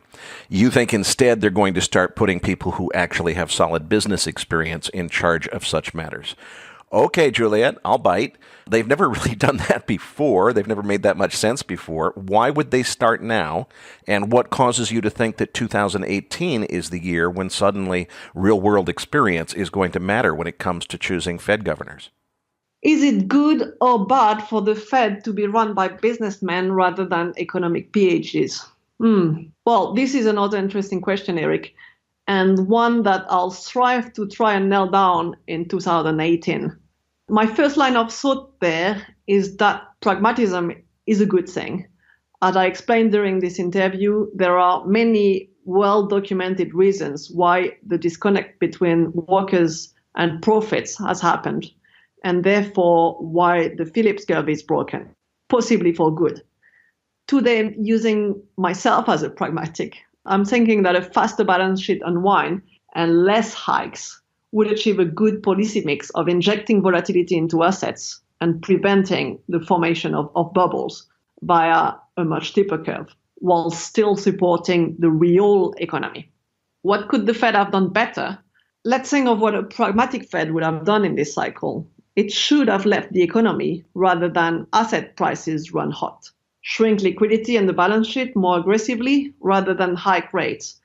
You think instead they're going to start putting people who actually have solid business experience in charge of such matters. Okay, Juliette, I'll bite. They've never really done that before. They've never made that much sense before. Why would they start now? And what causes you to think that 2018 is the year when suddenly real-world experience is going to matter when it comes to choosing Fed governors? Is it good or bad for the Fed to be run by businessmen rather than economic PhDs? Well, this is another interesting question, Erik, and one that I'll strive to try and nail down in 2018. My first line of thought there is that pragmatism is a good thing. As I explained during this interview, there are many well-documented reasons why the disconnect between workers and profits has happened, and therefore why the Phillips curve is broken, possibly for good. Today, using myself as a pragmatic, I'm thinking that a faster balance sheet unwind and less hikes would achieve a good policy mix of injecting volatility into assets and preventing the formation of bubbles via a much steeper curve, while still supporting the real economy. What could the Fed have done better? Let's think of what a pragmatic Fed would have done in this cycle. It should have left the economy rather than asset prices run hot. Shrink liquidity and the balance sheet more aggressively rather than hike rates.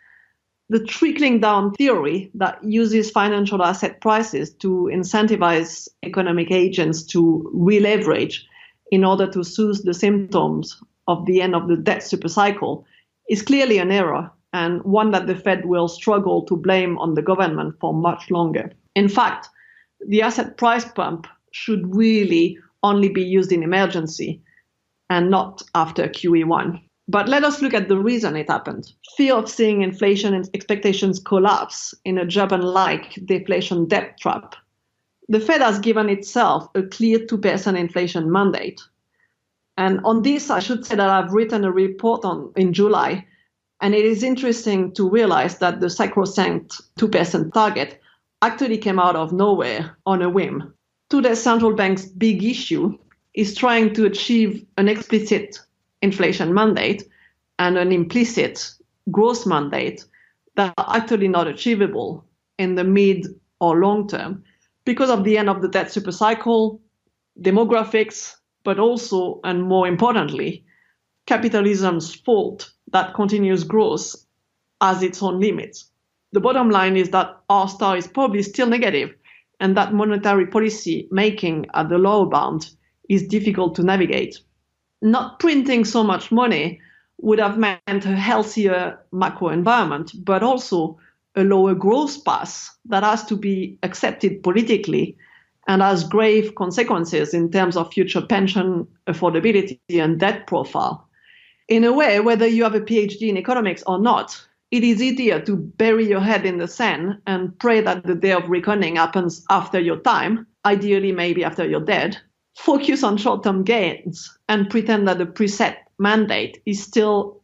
The trickling down theory that uses financial asset prices to incentivize economic agents to re-leverage in order to soothe the symptoms of the end of the debt supercycle is clearly an error, and one that the Fed will struggle to blame on the government for much longer. In fact, the asset price pump should really only be used in emergency and not after QE1. But let us look at the reason it happened. Fear of seeing inflation expectations collapse in a Japan-like deflation debt trap. The Fed has given itself a clear 2% inflation mandate. And on this, I should say that I've written a report in July, and it is interesting to realize that the sacrosanct 2% target actually came out of nowhere on a whim. Today's central bank's big issue is trying to achieve an explicit inflation mandate and an implicit growth mandate that are actually not achievable in the mid or long term because of the end of the debt supercycle, demographics, but also, and more importantly, capitalism's fault that continuous growth has its own limits. The bottom line is that R star is probably still negative, and that monetary policy making at the lower bound is difficult to navigate. Not printing so much money would have meant a healthier macro environment, but also a lower growth path that has to be accepted politically and has grave consequences in terms of future pension affordability and debt profile. In a way, whether you have a PhD in economics or not, it is easier to bury your head in the sand and pray that the day of reckoning happens after your time, ideally maybe after you're dead. Focus on short-term gains and pretend that the preset mandate is still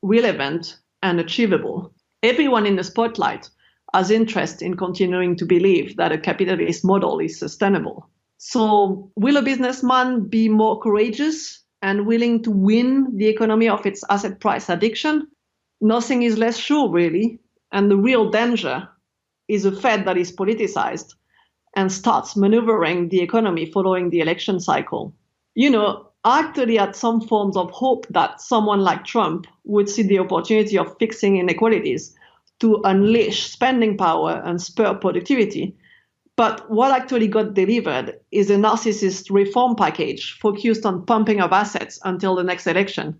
relevant and achievable. Everyone in the spotlight has interest in continuing to believe that a capitalist model is sustainable. So will a businessman be more courageous and willing to win the economy of its asset price addiction? Nothing is less sure, really. And the real danger is a Fed that is politicized and starts maneuvering the economy following the election cycle. I actually had some forms of hope that someone like Trump would see the opportunity of fixing inequalities to unleash spending power and spur productivity. But what actually got delivered is a narcissist reform package focused on pumping up assets until the next election.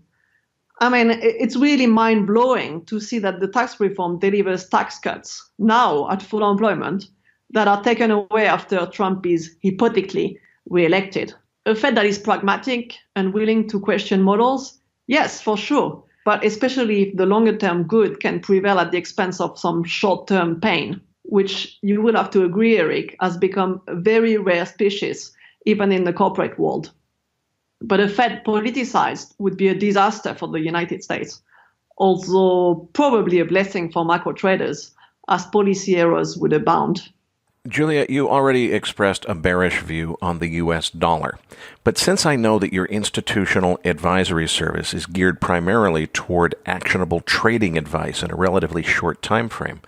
I mean, it's really mind-blowing to see that the tax reform delivers tax cuts now at full employment that are taken away after Trump is hypothetically re-elected. A Fed that is pragmatic and willing to question models, yes, for sure, but especially if the longer-term good can prevail at the expense of some short-term pain, which you will have to agree, Erik, has become a very rare species, even in the corporate world. But a Fed politicized would be a disaster for the United States, although probably a blessing for macro traders, as policy errors would abound. Juliette, you already expressed a bearish view on the U.S. dollar. But since I know that your institutional advisory service is geared primarily toward actionable trading advice in a relatively short time frame,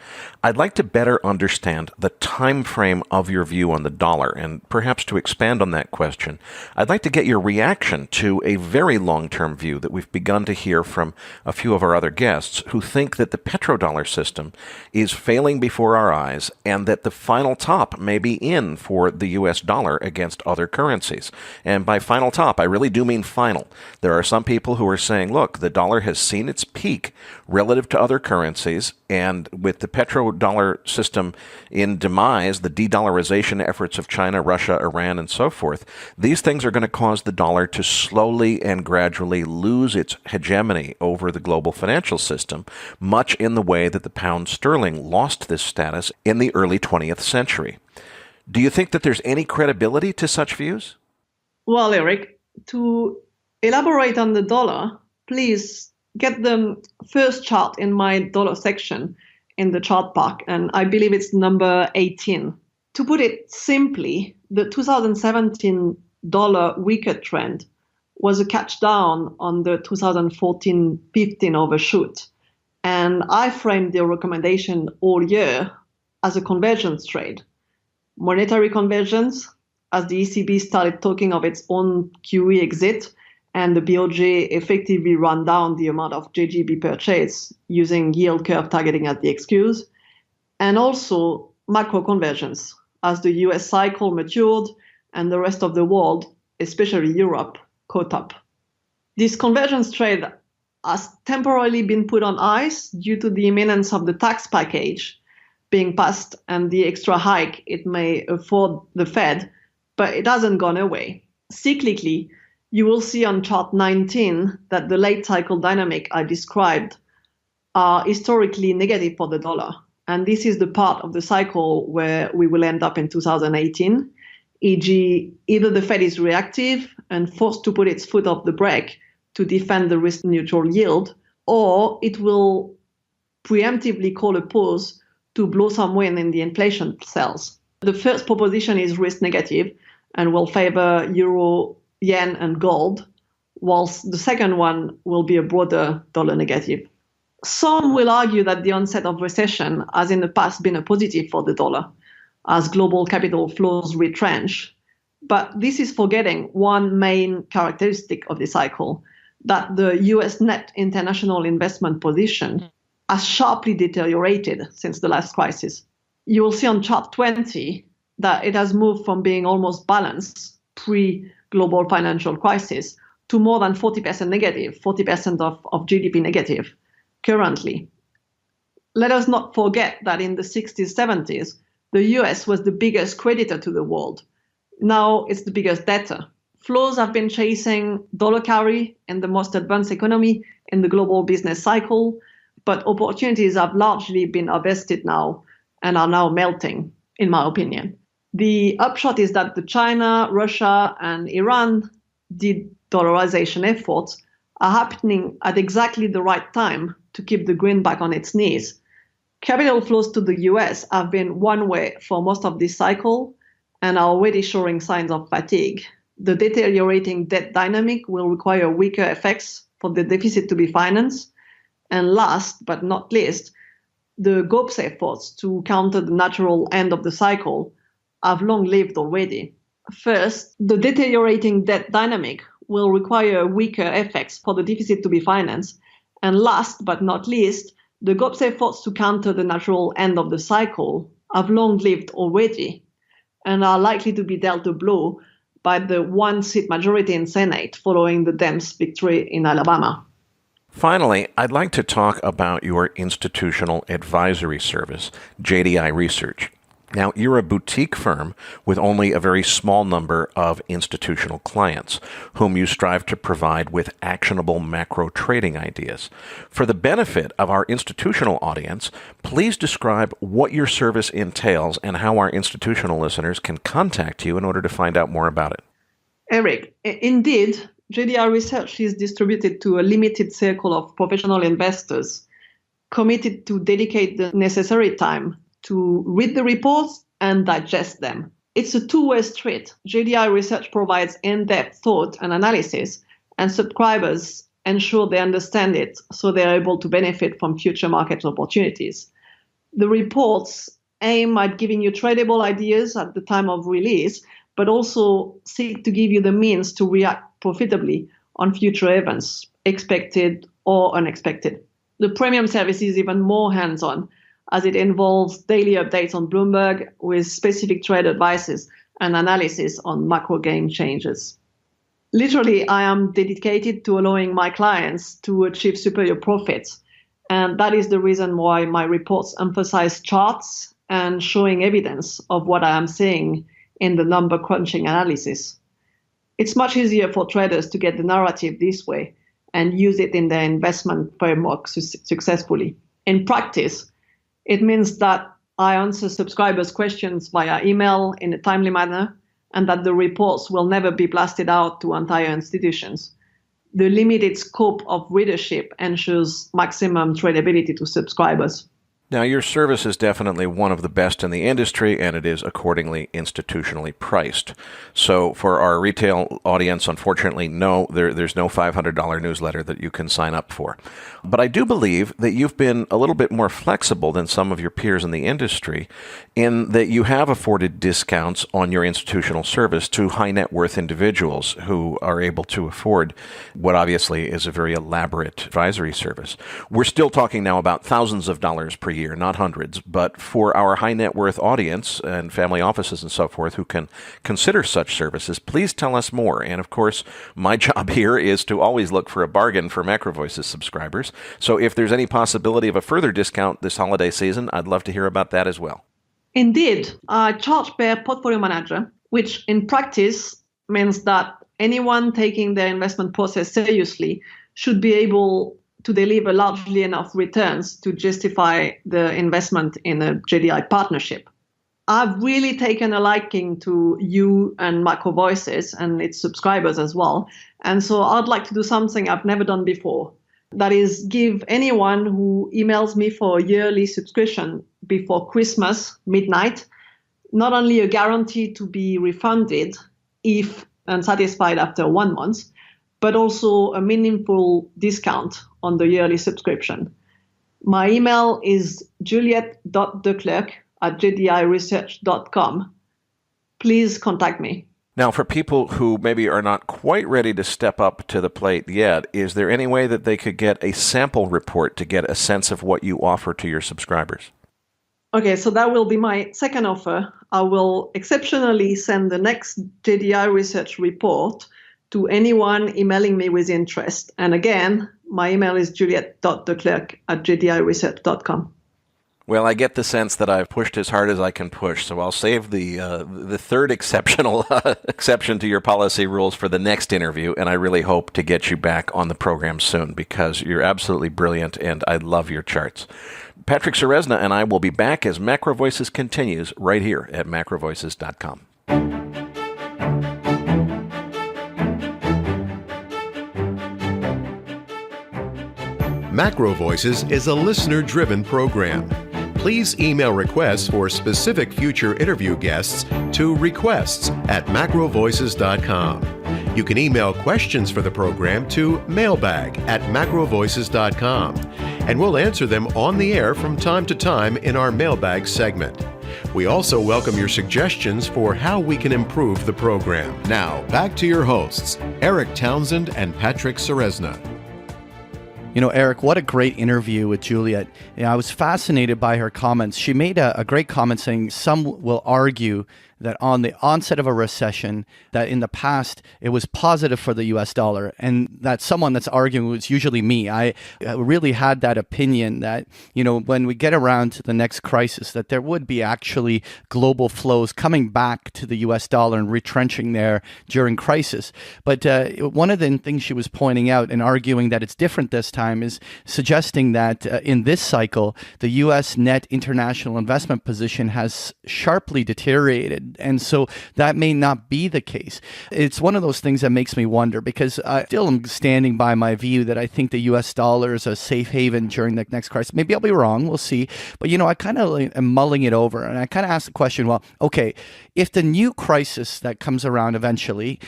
I'd like to better understand the time frame of your view on the dollar. And perhaps to expand on that question, I'd like to get your reaction to a very long-term view that we've begun to hear from a few of our other guests who think that the petrodollar system is failing before our eyes and that the final top may be in for the U.S. dollar against other currencies. And by final top, I really do mean final. There are some people who are saying, look, the dollar has seen its peak relative to other currencies, and with the petrodollar system in demise, the de-dollarization efforts of China, Russia, Iran, and so forth, these things are going to cause the dollar to slowly and gradually lose its hegemony over the global financial system, much in the way that the pound sterling lost this status in the early 20th century. Do you think that there's any credibility to such views? Well, Erik, to elaborate on the dollar, please get the first chart in my dollar section in the chart pack, and I believe it's number 18. To put it simply, the 2017 dollar weaker trend was a catch down on the 2014-15 overshoot. And I framed the recommendation all year as a convergence trade. Monetary convergence, as the ECB started talking of its own QE exit, and the BOJ effectively ran down the amount of JGB purchase using yield curve targeting as the excuse, and also macro convergence, as the US cycle matured and the rest of the world, especially Europe, caught up. This convergence trade has temporarily been put on ice due to the imminence of the tax package being passed and the extra hike it may afford the Fed, but it hasn't gone away. Cyclically, you will see on chart 19 that the late cycle dynamic I described are historically negative for the dollar. And this is the part of the cycle where we will end up in 2018, e.g., either the Fed is reactive and forced to put its foot off the brake to defend the risk-neutral yield, or it will preemptively call a pause to blow some wind in the inflation cells. The first proposition is risk negative and will favor euro, yen, and gold, whilst the second one will be a broader dollar negative. Some will argue that the onset of recession has in the past been a positive for the dollar, as global capital flows retrench. But this is forgetting one main characteristic of the cycle, that the US net international investment position has sharply deteriorated since the last crisis. You will see on chart 20 that it has moved from being almost balanced pre-global financial crisis to more than 40% negative, 40% of GDP negative currently. Let us not forget that in the 60s, 70s, the US was the biggest creditor to the world. Now it's the biggest debtor. Flows have been chasing dollar carry in the most advanced economy in the global business cycle, but opportunities have largely been harvested now and are now melting, in my opinion. The upshot is that the China, Russia, and Iran de-dollarization efforts are happening at exactly the right time to keep the greenback on its knees. Capital flows to the US have been one way for most of this cycle and are already showing signs of fatigue. The deteriorating debt dynamic will require weaker effects for the deficit to be financed. And last but not least, the GOP's efforts to counter the natural end of the cycle have long lived already. First, the deteriorating debt dynamic will require weaker effects for the deficit to be financed. And last but not least, the GOP's efforts to counter the natural end of the cycle have long lived already and are likely to be dealt a blow by the one-seat majority in Senate following the Dems' victory in Alabama. Finally, I'd like to talk about your institutional advisory service, JDI Research. Now, you're a boutique firm with only a very small number of institutional clients, whom you strive to provide with actionable macro trading ideas. For the benefit of our institutional audience, please describe what your service entails and how our institutional listeners can contact you in order to find out more about it. Erik, indeed, JDI Research is distributed to a limited circle of professional investors committed to dedicate the necessary time to read the reports and digest them. It's a two-way street. JDI Research provides in-depth thought and analysis, and subscribers ensure they understand it so they're able to benefit from future market opportunities. The reports aim at giving you tradable ideas at the time of release, but also seek to give you the means to react profitably on future events, expected or unexpected. The premium service is even more hands-on, as it involves daily updates on Bloomberg with specific trade advices and analysis on macro game changes. Literally, I am dedicated to allowing my clients to achieve superior profits, and that is the reason why my reports emphasize charts and showing evidence of what I am saying in the number crunching analysis. It's much easier for traders to get the narrative this way and use it in their investment framework successfully. In practice, it means that I answer subscribers' questions via email in a timely manner and that the reports will never be blasted out to entire institutions. the limited scope of readership ensures maximum tradability to subscribers. Now, your service is definitely one of the best in the industry, and it is accordingly institutionally priced. So for our retail audience, unfortunately, no, there's no $500 newsletter that you can sign up for. But I do believe that you've been a little bit more flexible than some of your peers in the industry in that you have afforded discounts on your institutional service to high net worth individuals who are able to afford what obviously is a very elaborate advisory service. We're still talking now about thousands of dollars per year, not hundreds, but for our high net worth audience and family offices and so forth who can consider such services, please tell us more. And of course, my job here is to always look for a bargain for MacroVoices subscribers. So if there's any possibility of a further discount this holiday season, I'd love to hear about that as well. Indeed, I charge per portfolio manager, which in practice means that anyone taking their investment process seriously should be able to deliver largely enough returns to justify the investment in a JDI partnership. I've really taken a liking to you and MacroVoices and its subscribers as well. And so I'd like to do something I've never done before. That is, give anyone who emails me for a yearly subscription before Christmas, midnight, not only a guarantee to be refunded if unsatisfied after 1 month, but also a meaningful discount on the yearly subscription. My email is juliette.declercq@jdiresearch.com. Please contact me. Now, for people who maybe are not quite ready to step up to the plate yet, is there any way that they could get a sample report to get a sense of what you offer to your subscribers? Okay, so that will be my second offer. I will exceptionally send the next JDI research report to anyone emailing me with interest. And again, my email is juliette.declercq@jdiresearch.com. Well, I get the sense that I've pushed as hard as I can push, so I'll save the third exception to your policy rules for the next interview, and I really hope to get you back on the program soon because you're absolutely brilliant, and I love your charts. Patrick Ceresna and I will be back as MacroVoices continues right here at macrovoices.com. MacroVoices is a listener-driven program. Please email requests for specific future interview guests to requests@macrovoices.com. You can email questions for the program to mailbag@macrovoices.com, and we'll answer them on the air from time to time in our mailbag segment. We also welcome your suggestions for how we can improve the program. Now, back to your hosts, Erik Townsend and Patrick Ceresna. You know, Erik, what a great interview with Juliette. I was fascinated by her comments. She made a great comment saying some will argue that on the onset of a recession, that in the past it was positive for the US dollar, and that someone that's arguing was usually me. I really had that opinion that, you know, when we get around to the next crisis, that there would be actually global flows coming back to the US dollar and retrenching there during crisis. But one of the things she was pointing out and arguing that it's different this time is suggesting that in this cycle, the US net international investment position has sharply deteriorated. And so that may not be the case. It's one of those things that makes me wonder, because I still am standing by my view that I think the US dollar is a safe haven during the next crisis. Maybe I'll be wrong. We'll see. But, you know, I kind of am mulling it over, and I kind of ask the question, well, okay, if the new crisis that comes around eventually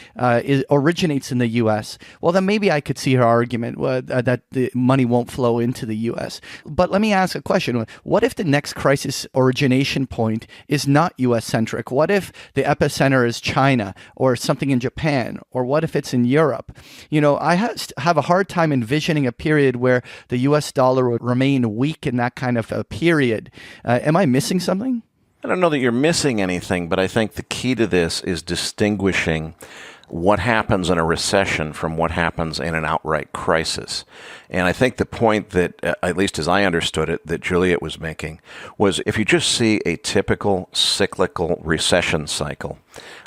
originates in the US, well, then maybe I could see her argument that the money won't flow into the US. But let me ask a question. What if the next crisis origination point is not US-centric? What if the epicenter is China or something in Japan? Or what if it's in Europe? You know, I have a hard time envisioning a period where the US dollar would remain weak in that kind of a period. Am I missing something? I don't know that you're missing anything, but I think the key to this is distinguishing what happens in a recession from what happens in an outright crisis. And I think the point that, at least as I understood it, that Juliette was making was if you just see a typical cyclical recession cycle,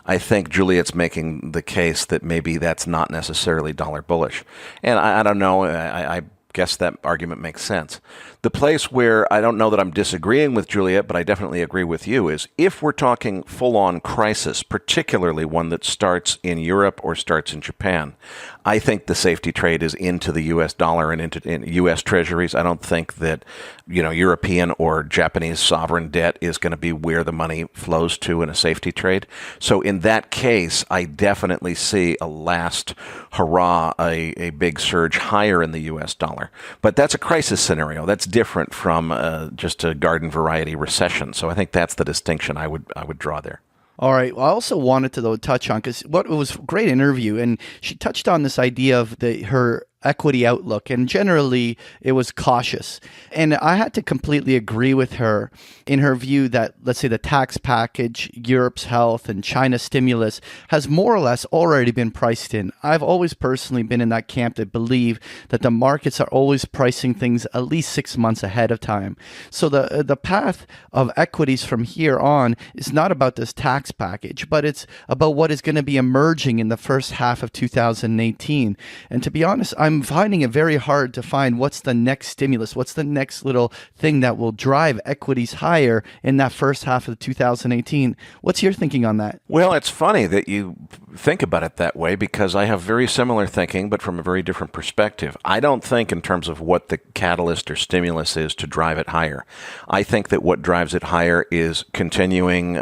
I think Juliette's making the case that maybe that's not necessarily dollar bullish. And I don't know, I guess that argument makes sense. The place where I don't know that I'm disagreeing with Juliette, but I definitely agree with you, is if we're talking full-on crisis, particularly one that starts in Europe or starts in Japan, I think the safety trade is into the U.S. dollar and into U.S. treasuries. I don't think that, European or Japanese sovereign debt is going to be where the money flows to in a safety trade. So in that case, I definitely see a last hurrah, a big surge higher in the U.S. dollar. But that's a crisis scenario. That's different from just a garden variety recession. So I think that's the distinction I would draw there. All right. Well, I also wanted to touch on, because it was a great interview, and she touched on this idea of her equity outlook, and generally it was cautious. And I had to completely agree with her in her view that, let's say, the tax package, Europe's health, and China's stimulus has more or less already been priced in. I've always personally been in that camp that believe that the markets are always pricing things at least 6 months ahead of time. So the path of equities from here on is not about this tax package, but it's about what is going to be emerging in the first half of 2018. And to be honest, I'm finding it very hard to find what's the next stimulus, what's the next little thing that will drive equities higher in that first half of 2018. What's your thinking on that? Well, it's funny that you think about it that way, because I have very similar thinking, but from a very different perspective. I don't think in terms of what the catalyst or stimulus is to drive it higher. I think that what drives it higher is continuing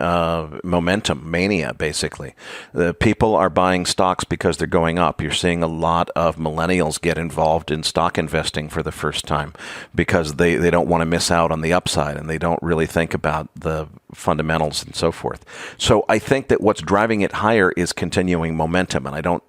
momentum, mania, basically. The people are buying stocks because they're going up. You're seeing a lot of millennials get involved in stock investing for the first time because they don't want to miss out on the upside, and they don't really think about the fundamentals and so forth. So I think that what's driving it higher is continuing momentum, and I don't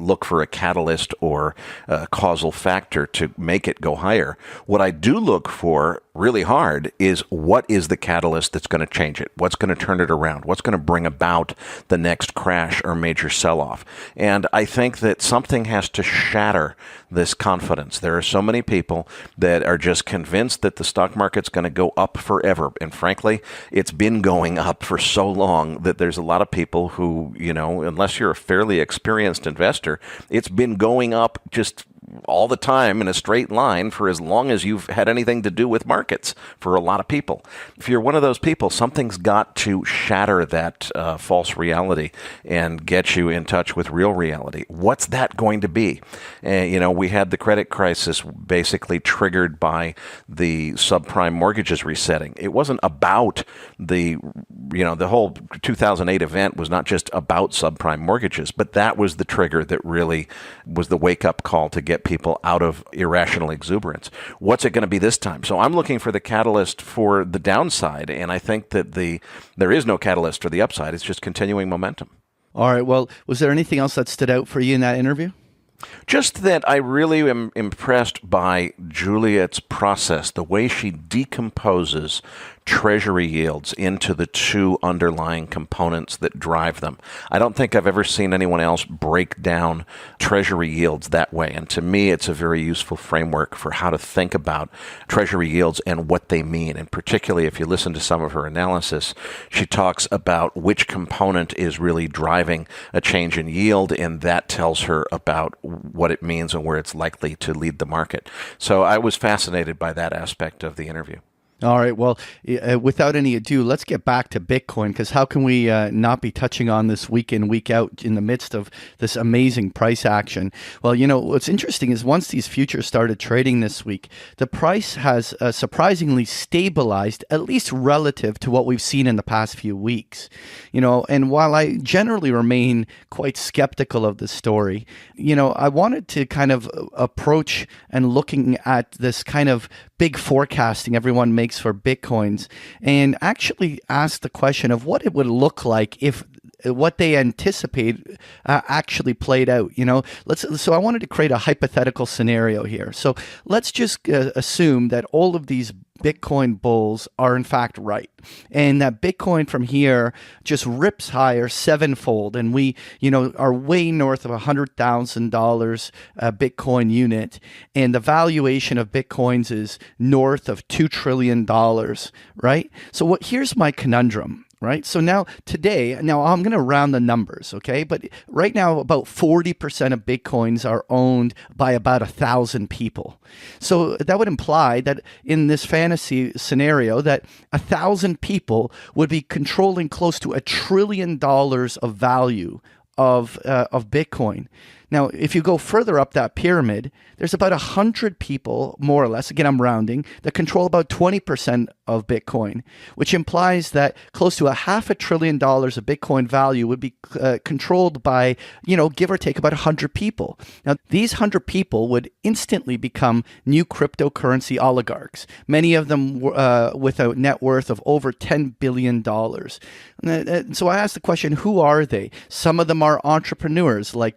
look for a catalyst or a causal factor to make it go higher. What I do look for really hard is what is the catalyst that's going to change it? What's going to turn it around? What's going to bring about the next crash or major sell-off? And I think that something has to shatter this confidence. There are so many people that are just convinced that the stock market's going to go up forever. And frankly, it's been going up for so long that there's a lot of people who, unless you're a fairly experienced investor, it's been going up just all the time in a straight line for as long as you've had anything to do with markets for a lot of people. If you're one of those people, something's got to shatter that false reality and get you in touch with real reality. What's that going to be? We had the credit crisis basically triggered by the subprime mortgages resetting. It wasn't about the whole 2008 event was not just about subprime mortgages, but that was the trigger that really was the wake-up call to get people out of irrational exuberance. What's it going to be this time? So I'm looking for the catalyst for the downside, and I think that there is no catalyst for the upside. It's just continuing momentum. All right. Well, was there anything else that stood out for you in that interview? Just that I really am impressed by Juliette's process, the way she decomposes Treasury yields into the two underlying components that drive them. I don't think I've ever seen anyone else break down Treasury yields that way. And to me, it's a very useful framework for how to think about Treasury yields and what they mean. And particularly if you listen to some of her analysis, she talks about which component is really driving a change in yield, and that tells her about what it means and where it's likely to lead the market. So I was fascinated by that aspect of the interview. All right. Well, without any ado, let's get back to Bitcoin, because how can we not be touching on this week in, week out in the midst of this amazing price action? Well, what's interesting is once these futures started trading this week, the price has surprisingly stabilized, at least relative to what we've seen in the past few weeks. And while I generally remain quite skeptical of the story, I wanted to kind of approach and looking at this kind of big forecasting everyone makes for Bitcoins, and actually ask the question of what it would look like if what they anticipate actually played out. So I wanted to create a hypothetical scenario here. So let's just assume that all of these Bitcoin bulls are in fact right, and that Bitcoin from here just rips higher sevenfold, and we are way north of $100,000 a Bitcoin unit, and the valuation of Bitcoins is north of $2 trillion, right? So here's my conundrum. right? So now I'm going to round the numbers, okay? But right now, about 40% of Bitcoins are owned by about 1,000 people. So that would imply that in this fantasy scenario that 1,000 people would be controlling close to $1 trillion of value of Bitcoin. Now, if you go further up that pyramid, there's about 100 people, more or less, again, I'm rounding, that control about 20% of Bitcoin, which implies that close to $500 billion of Bitcoin value would be controlled by, give or take about 100 people. Now, these 100 people would instantly become new cryptocurrency oligarchs, many of them with a net worth of over $10 billion. So I asked the question, who are they? Some of them are entrepreneurs like,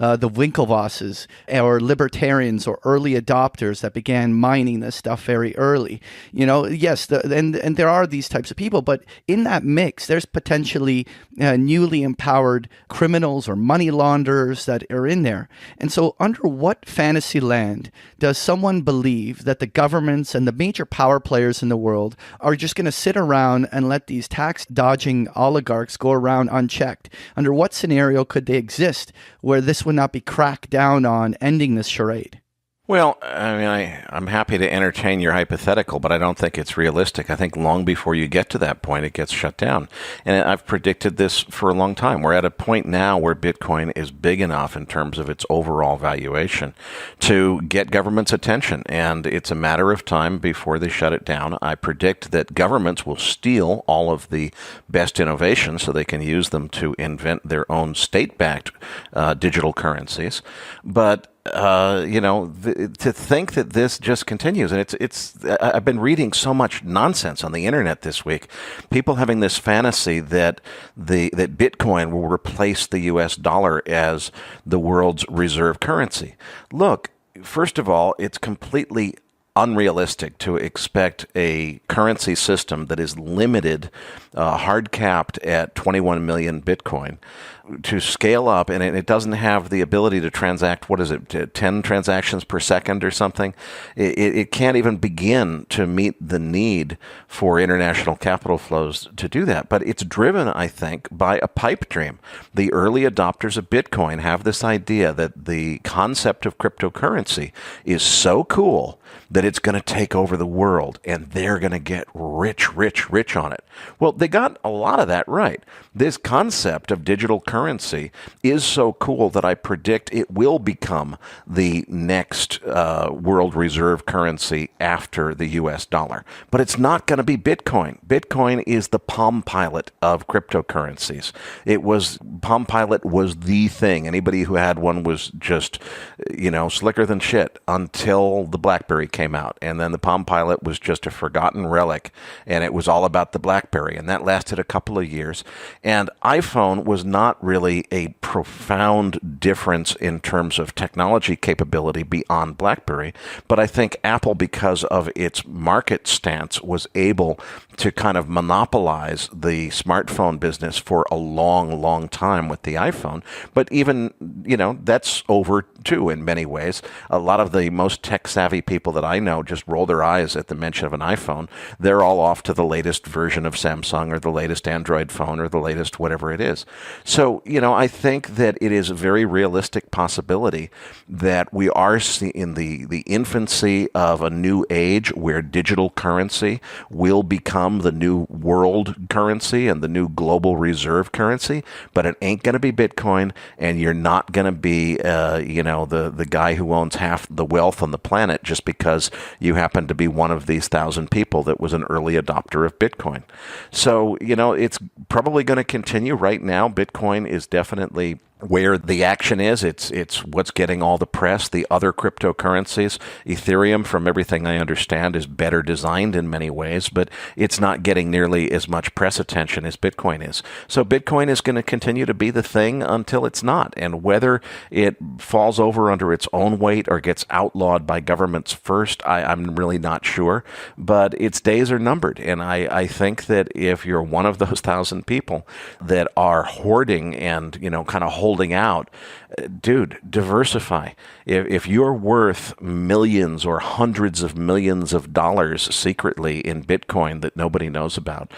the Winklevossen or libertarians or early adopters that began mining this stuff very early. Yes, and there are these types of people, but in that mix, there's potentially newly empowered criminals or money launderers that are in there. And so under what fantasy land does someone believe that the governments and the major power players in the world are just going to sit around and let these tax dodging oligarchs go around unchecked? Under what scenario could they exist where this would not be cracked down on, ending this charade? Well, I mean, I'm happy to entertain your hypothetical, but I don't think it's realistic. I think long before you get to that point, it gets shut down. And I've predicted this for a long time. We're at a point now where Bitcoin is big enough in terms of its overall valuation to get government's attention. And it's a matter of time before they shut it down. I predict that governments will steal all of the best innovations so they can use them to invent their own state-backed digital currencies. But to think that this just continues, and it's I've been reading so much nonsense on the internet this week. People having this fantasy that that Bitcoin will replace the U.S. dollar as the world's reserve currency. Look, first of all, it's completely unrealistic to expect a currency system that is limited, hard capped at 21 million Bitcoin to scale up, and it doesn't have the ability to transact, 10 transactions per second or something. It can't even begin to meet the need for international capital flows to do that. But it's driven, I think, by a pipe dream. The early adopters of Bitcoin have this idea that the concept of cryptocurrency is so cool that it's going to take over the world and they're going to get rich on it. Well, they got a lot of that right. This concept of digital currency is so cool that I predict it will become the next world reserve currency after the US dollar. But it's not going to be Bitcoin. Bitcoin is the Palm Pilot of cryptocurrencies. Palm Pilot was the thing. Anybody who had one was just, slicker than shit until the BlackBerry came out. And then the Palm Pilot was just a forgotten relic, and it was all about the BlackBerry. And that lasted a couple of years. And iPhone was not really a profound difference in terms of technology capability beyond BlackBerry. But I think Apple, because of its market stance, was able to kind of monopolize the smartphone business for a long time with the iPhone. But even, that's over too in many ways. A lot of the most tech-savvy people that I know just roll their eyes at the mention of an iPhone. They're all off to the latest version of Samsung or the latest Android phone or the latest whatever it is. So, I think that it is a very realistic possibility that we are in the infancy of a new age where digital currency will become the new world currency and the new global reserve currency, but it ain't going to be Bitcoin, and you're not going to be, the guy who owns half the wealth on the planet just because you happen to be one of these 1,000 people that was an early adopter of Bitcoin. So, it's probably going to continue. Right now, Bitcoin is definitely where the action is. It's what's getting all the press. The other cryptocurrencies, Ethereum, from everything I understand, is better designed in many ways, but it's not getting nearly as much press attention as Bitcoin is. So Bitcoin is going to continue to be the thing until it's not. And whether it falls over under its own weight or gets outlawed by governments first, I'm really not sure. But its days are numbered. And I think that if you're one of those 1,000 people that are hoarding and, kind of holding out, Dude, diversify. If you're worth millions or hundreds of millions of dollars secretly in Bitcoin that nobody knows about,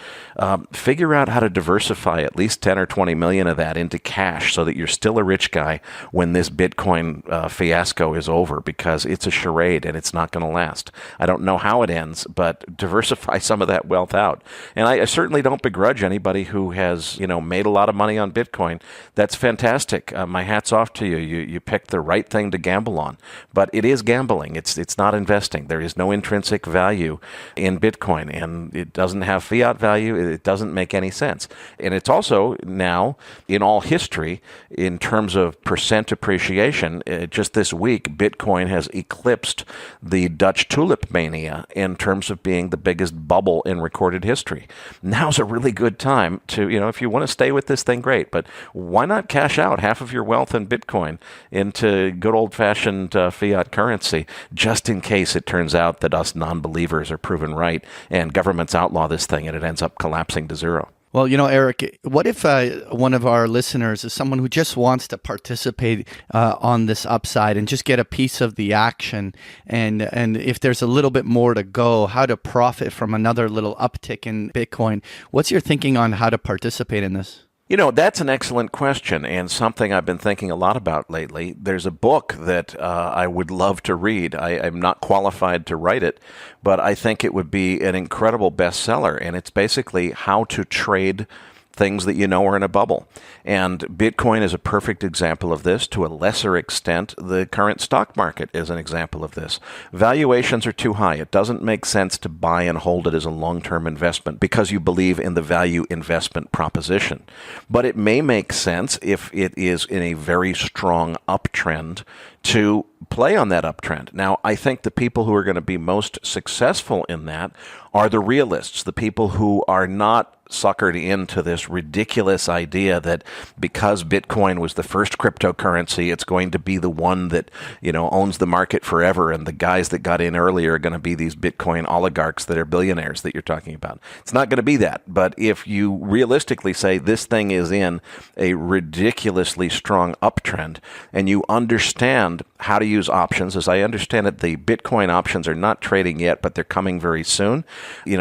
figure out how to diversify at least 10 or 20 million of that into cash so that you're still a rich guy when this Bitcoin fiasco is over, because it's a charade and it's not going to last. I don't know how it ends, but diversify some of that wealth out. And I certainly don't begrudge anybody who has, made a lot of money on Bitcoin. That's fantastic. My hat's off to you. You picked the right thing to gamble on. But it is gambling. It's not investing. There is no intrinsic value in Bitcoin, and it doesn't have fiat value. It doesn't make any sense. And it's also now, in all history, in terms of percent appreciation, just this week, Bitcoin has eclipsed the Dutch tulip mania in terms of being the biggest bubble in recorded history. Now's a really good time to, if you want to stay with this thing, great. But why not cash out half of your wealth in Bitcoin into good old-fashioned fiat currency, just in case it turns out that us non-believers are proven right and governments outlaw this thing and it ends up collapsing to zero? Well, Erik, what if one of our listeners is someone who just wants to participate on this upside and just get a piece of the action, and if there's a little bit more to go, how to profit from another little uptick in Bitcoin? What's your thinking on how to participate in this? That's an excellent question and something I've been thinking a lot about lately. There's a book that I would love to read. I'm not qualified to write it, but I think it would be an incredible bestseller, and it's basically how to trade things that are in a bubble. And Bitcoin is a perfect example of this. To a lesser extent, the current stock market is an example of this. Valuations are too high. It doesn't make sense to buy and hold it as a long-term investment because you believe in the value investment proposition. But it may make sense if it is in a very strong uptrend to play on that uptrend. Now, I think the people who are going to be most successful in that are the realists, the people who are not suckered into this ridiculous idea that because Bitcoin was the first cryptocurrency, it's going to be the one that, owns the market forever, and the guys that got in earlier are going to be these Bitcoin oligarchs that are billionaires that you're talking about. It's not going to be that. But if you realistically say this thing is in a ridiculously strong uptrend, and you understand how to use options, as I understand it, the Bitcoin options are not trading yet, but they're coming very soon.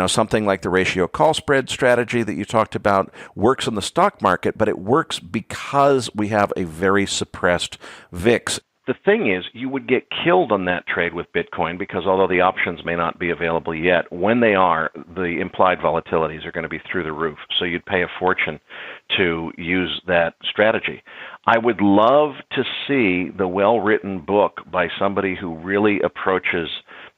Something like the ratio call spread strategy that you talked about works in the stock market, but it works because we have a very suppressed VIX. The thing is, you would get killed on that trade with Bitcoin because although the options may not be available yet, when they are, the implied volatilities are going to be through the roof. So you'd pay a fortune to use that strategy. I would love to see the well-written book by somebody who really approaches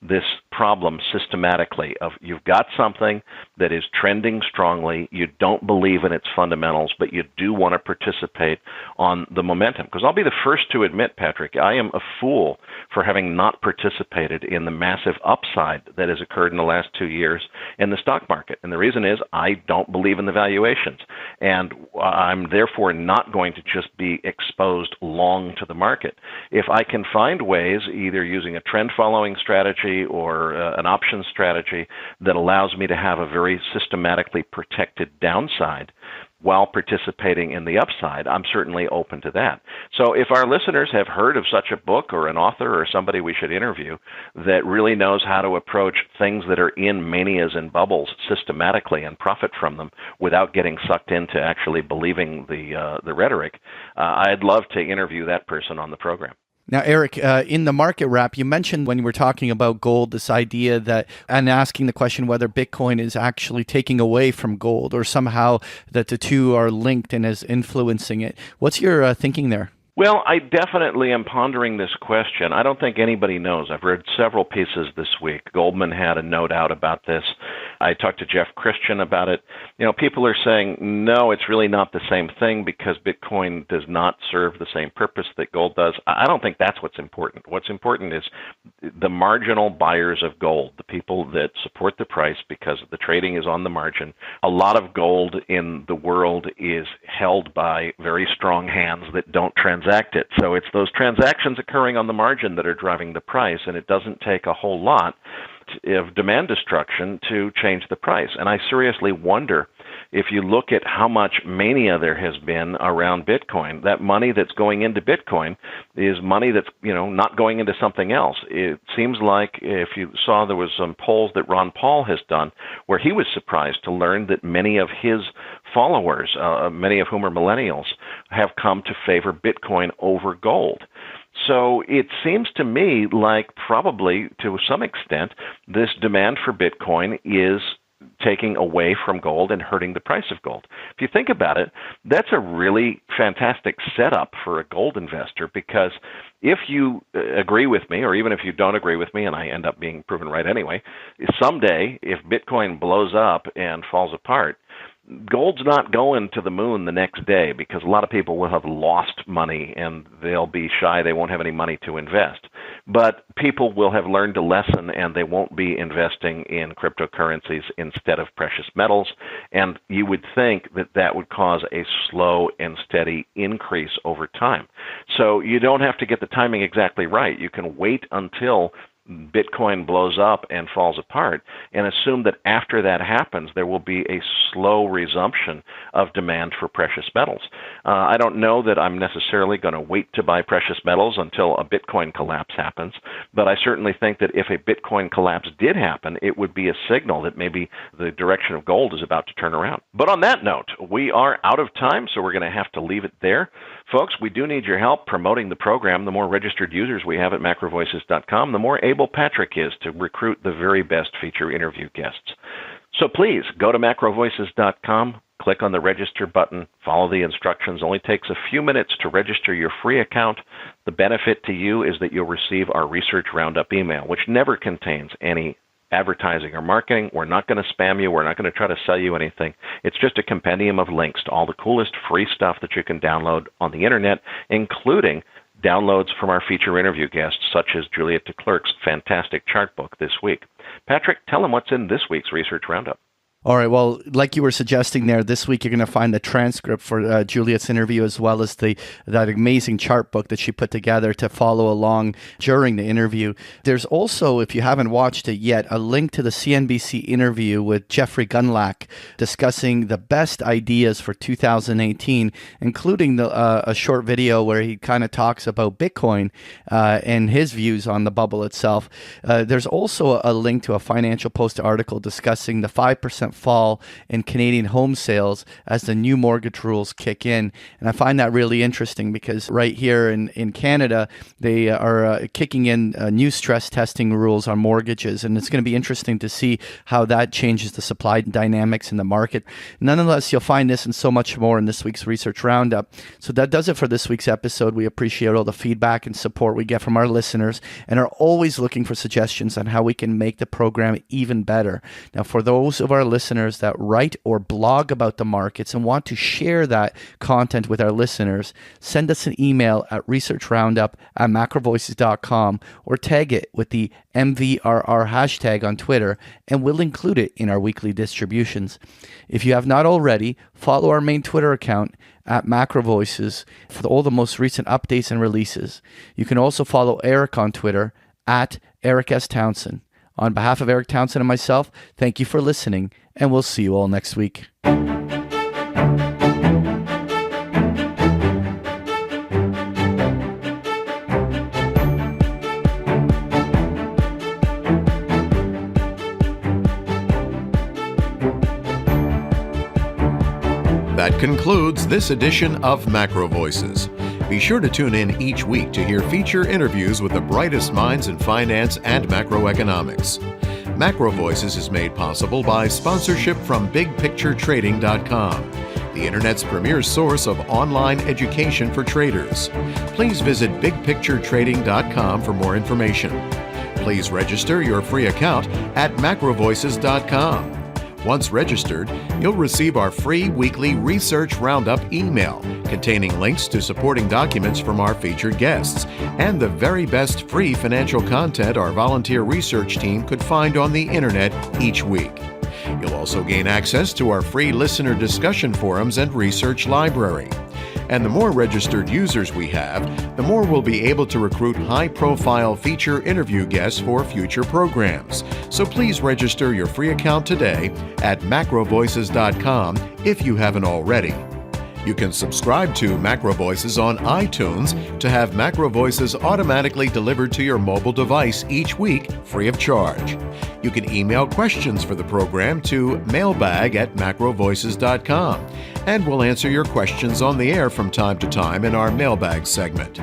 this problem systematically of you've got something that is trending strongly, you don't believe in its fundamentals, but you do want to participate on the momentum. Because I'll be the first to admit, Patrick, I am a fool for having not participated in the massive upside that has occurred in the last 2 years in the stock market. And the reason is I don't believe in the valuations. And I'm therefore not going to just be exposed long to the market. If I can find ways, either using a trend following strategy or an option strategy that allows me to have a very systematically protected downside while participating in the upside, I'm certainly open to that. So if our listeners have heard of such a book or an author or somebody we should interview that really knows how to approach things that are in manias and bubbles systematically and profit from them without getting sucked into actually believing the rhetoric, I'd love to interview that person on the program. Now, Erik, in the market wrap, you mentioned when you were talking about gold, this idea that, and asking the question whether Bitcoin is actually taking away from gold or somehow that the two are linked and is influencing it. What's your thinking there? Well, I definitely am pondering this question. I don't think anybody knows. I've read several pieces this week. Goldman had a note out about this. I talked to Jeff Christian about it. People are saying, no, it's really not the same thing because Bitcoin does not serve the same purpose that gold does. I don't think that's what's important. What's important is the marginal buyers of gold, the people that support the price because the trading is on the margin. A lot of gold in the world is held by very strong hands that don't transact it. So it's those transactions occurring on the margin that are driving the price, and it doesn't take a whole lot of demand destruction to change the price. And I seriously wonder if you look at how much mania there has been around Bitcoin, that money that's going into Bitcoin is money that's, not going into something else. It seems like if you saw, there was some polls that Ron Paul has done where he was surprised to learn that many of his followers, many of whom are millennials, have come to favor Bitcoin over gold. So it seems to me like probably to some extent this demand for Bitcoin is taking away from gold and hurting the price of gold. If you think about it, that's a really fantastic setup for a gold investor, because if you agree with me, or even if you don't agree with me, and I end up being proven right anyway, someday if Bitcoin blows up and falls apart, gold's not going to the moon the next day, because a lot of people will have lost money and they'll be shy. They won't have any money to invest. But people will have learned a lesson, and they won't be investing in cryptocurrencies instead of precious metals. And you would think that that would cause a slow and steady increase over time. So you don't have to get the timing exactly right. You can wait until Bitcoin blows up and falls apart and assume that after that happens, there will be a slow resumption of demand for precious metals. I don't know that I'm necessarily going to wait to buy precious metals until a Bitcoin collapse happens, but I certainly think that if a Bitcoin collapse did happen, it would be a signal that maybe the direction of gold is about to turn around. But on that note, we are out of time, so we're going to have to leave it there. Folks, we do need your help promoting the program. The more registered users we have at MacroVoices.com, the more able Patrick is to recruit the very best feature interview guests. So please go to MacroVoices.com, click on the register button, follow the instructions. It only takes a few minutes to register your free account. The benefit to you is that you'll receive our Research Roundup email, which never contains any advertising or marketing. We're not going to spam you. We're not going to try to sell you anything. It's just a compendium of links to all the coolest free stuff that you can download on the internet, including downloads from our feature interview guests, such as Juliette Declercq's fantastic chart book this week. Patrick, tell them what's in this week's Research Roundup. All right. Well, like you were suggesting there, this week you're going to find the transcript for Juliette's interview, as well as that amazing chart book that she put together to follow along during the interview. There's also, if you haven't watched it yet, a link to the CNBC interview with Jeffrey Gundlach discussing the best ideas for 2018, including a short video where he kind of talks about Bitcoin and his views on the bubble itself. There's also a link to a Financial Post article discussing the 5% fall in Canadian home sales as the new mortgage rules kick in. And I find that really interesting, because right here in Canada, they are kicking in new stress testing rules on mortgages. And it's going to be interesting to see how that changes the supply dynamics in the market. Nonetheless, you'll find this and so much more in this week's Research Roundup. So that does it for this week's episode. We appreciate all the feedback and support we get from our listeners, and are always looking for suggestions on how we can make the program even better. Now, for those of our listeners that write or blog about the markets and want to share that content with our listeners, send us an email at researchroundup@macrovoices.com, or tag it with the MVRR hashtag on Twitter, and we'll include it in our weekly distributions. If you have not already, follow our main Twitter account at MacroVoices for all the most recent updates and releases. You can also follow Erik on Twitter at Erik S. Townsend. On behalf of Erik Townsend and myself, thank you for listening, and we'll see you all next week. That concludes this edition of Macro Voices. Be sure to tune in each week to hear feature interviews with the brightest minds in finance and macroeconomics. Macro Voices is made possible by sponsorship from BigPictureTrading.com, the Internet's premier source of online education for traders. Please visit BigPictureTrading.com for more information. Please register your free account at MacroVoices.com. Once registered, you'll receive our free weekly Research Roundup email containing links to supporting documents from our featured guests and the very best free financial content our volunteer research team could find on the internet each week. You'll also gain access to our free listener discussion forums and research library. And the more registered users we have, the more we'll be able to recruit high-profile feature interview guests for future programs. So please register your free account today at MacroVoices.com if you haven't already. You can subscribe to MacroVoices on iTunes to have MacroVoices automatically delivered to your mobile device each week free of charge. You can email questions for the program to mailbag@macrovoices.com, and we'll answer your questions on the air from time to time in our mailbag segment.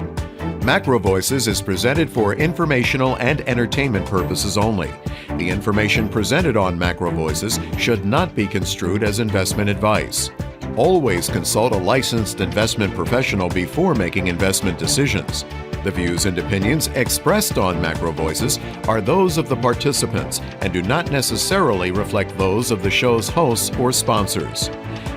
MacroVoices is presented for informational and entertainment purposes only. The information presented on MacroVoices should not be construed as investment advice. Always consult a licensed investment professional before making investment decisions. The views and opinions expressed on MacroVoices are those of the participants and do not necessarily reflect those of the show's hosts or sponsors.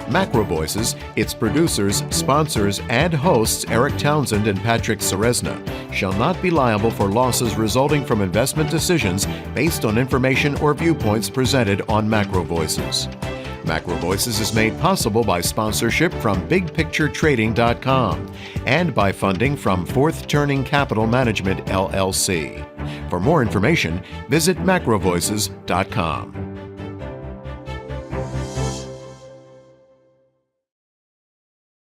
MacroVoices, its producers, sponsors, and hosts Erik Townsend and Patrick Ceresna shall not be liable for losses resulting from investment decisions based on information or viewpoints presented on MacroVoices. MacroVoices is made possible by sponsorship from BigPictureTrading.com and by funding from Fourth Turning Capital Management, LLC. For more information, visit MacroVoices.com.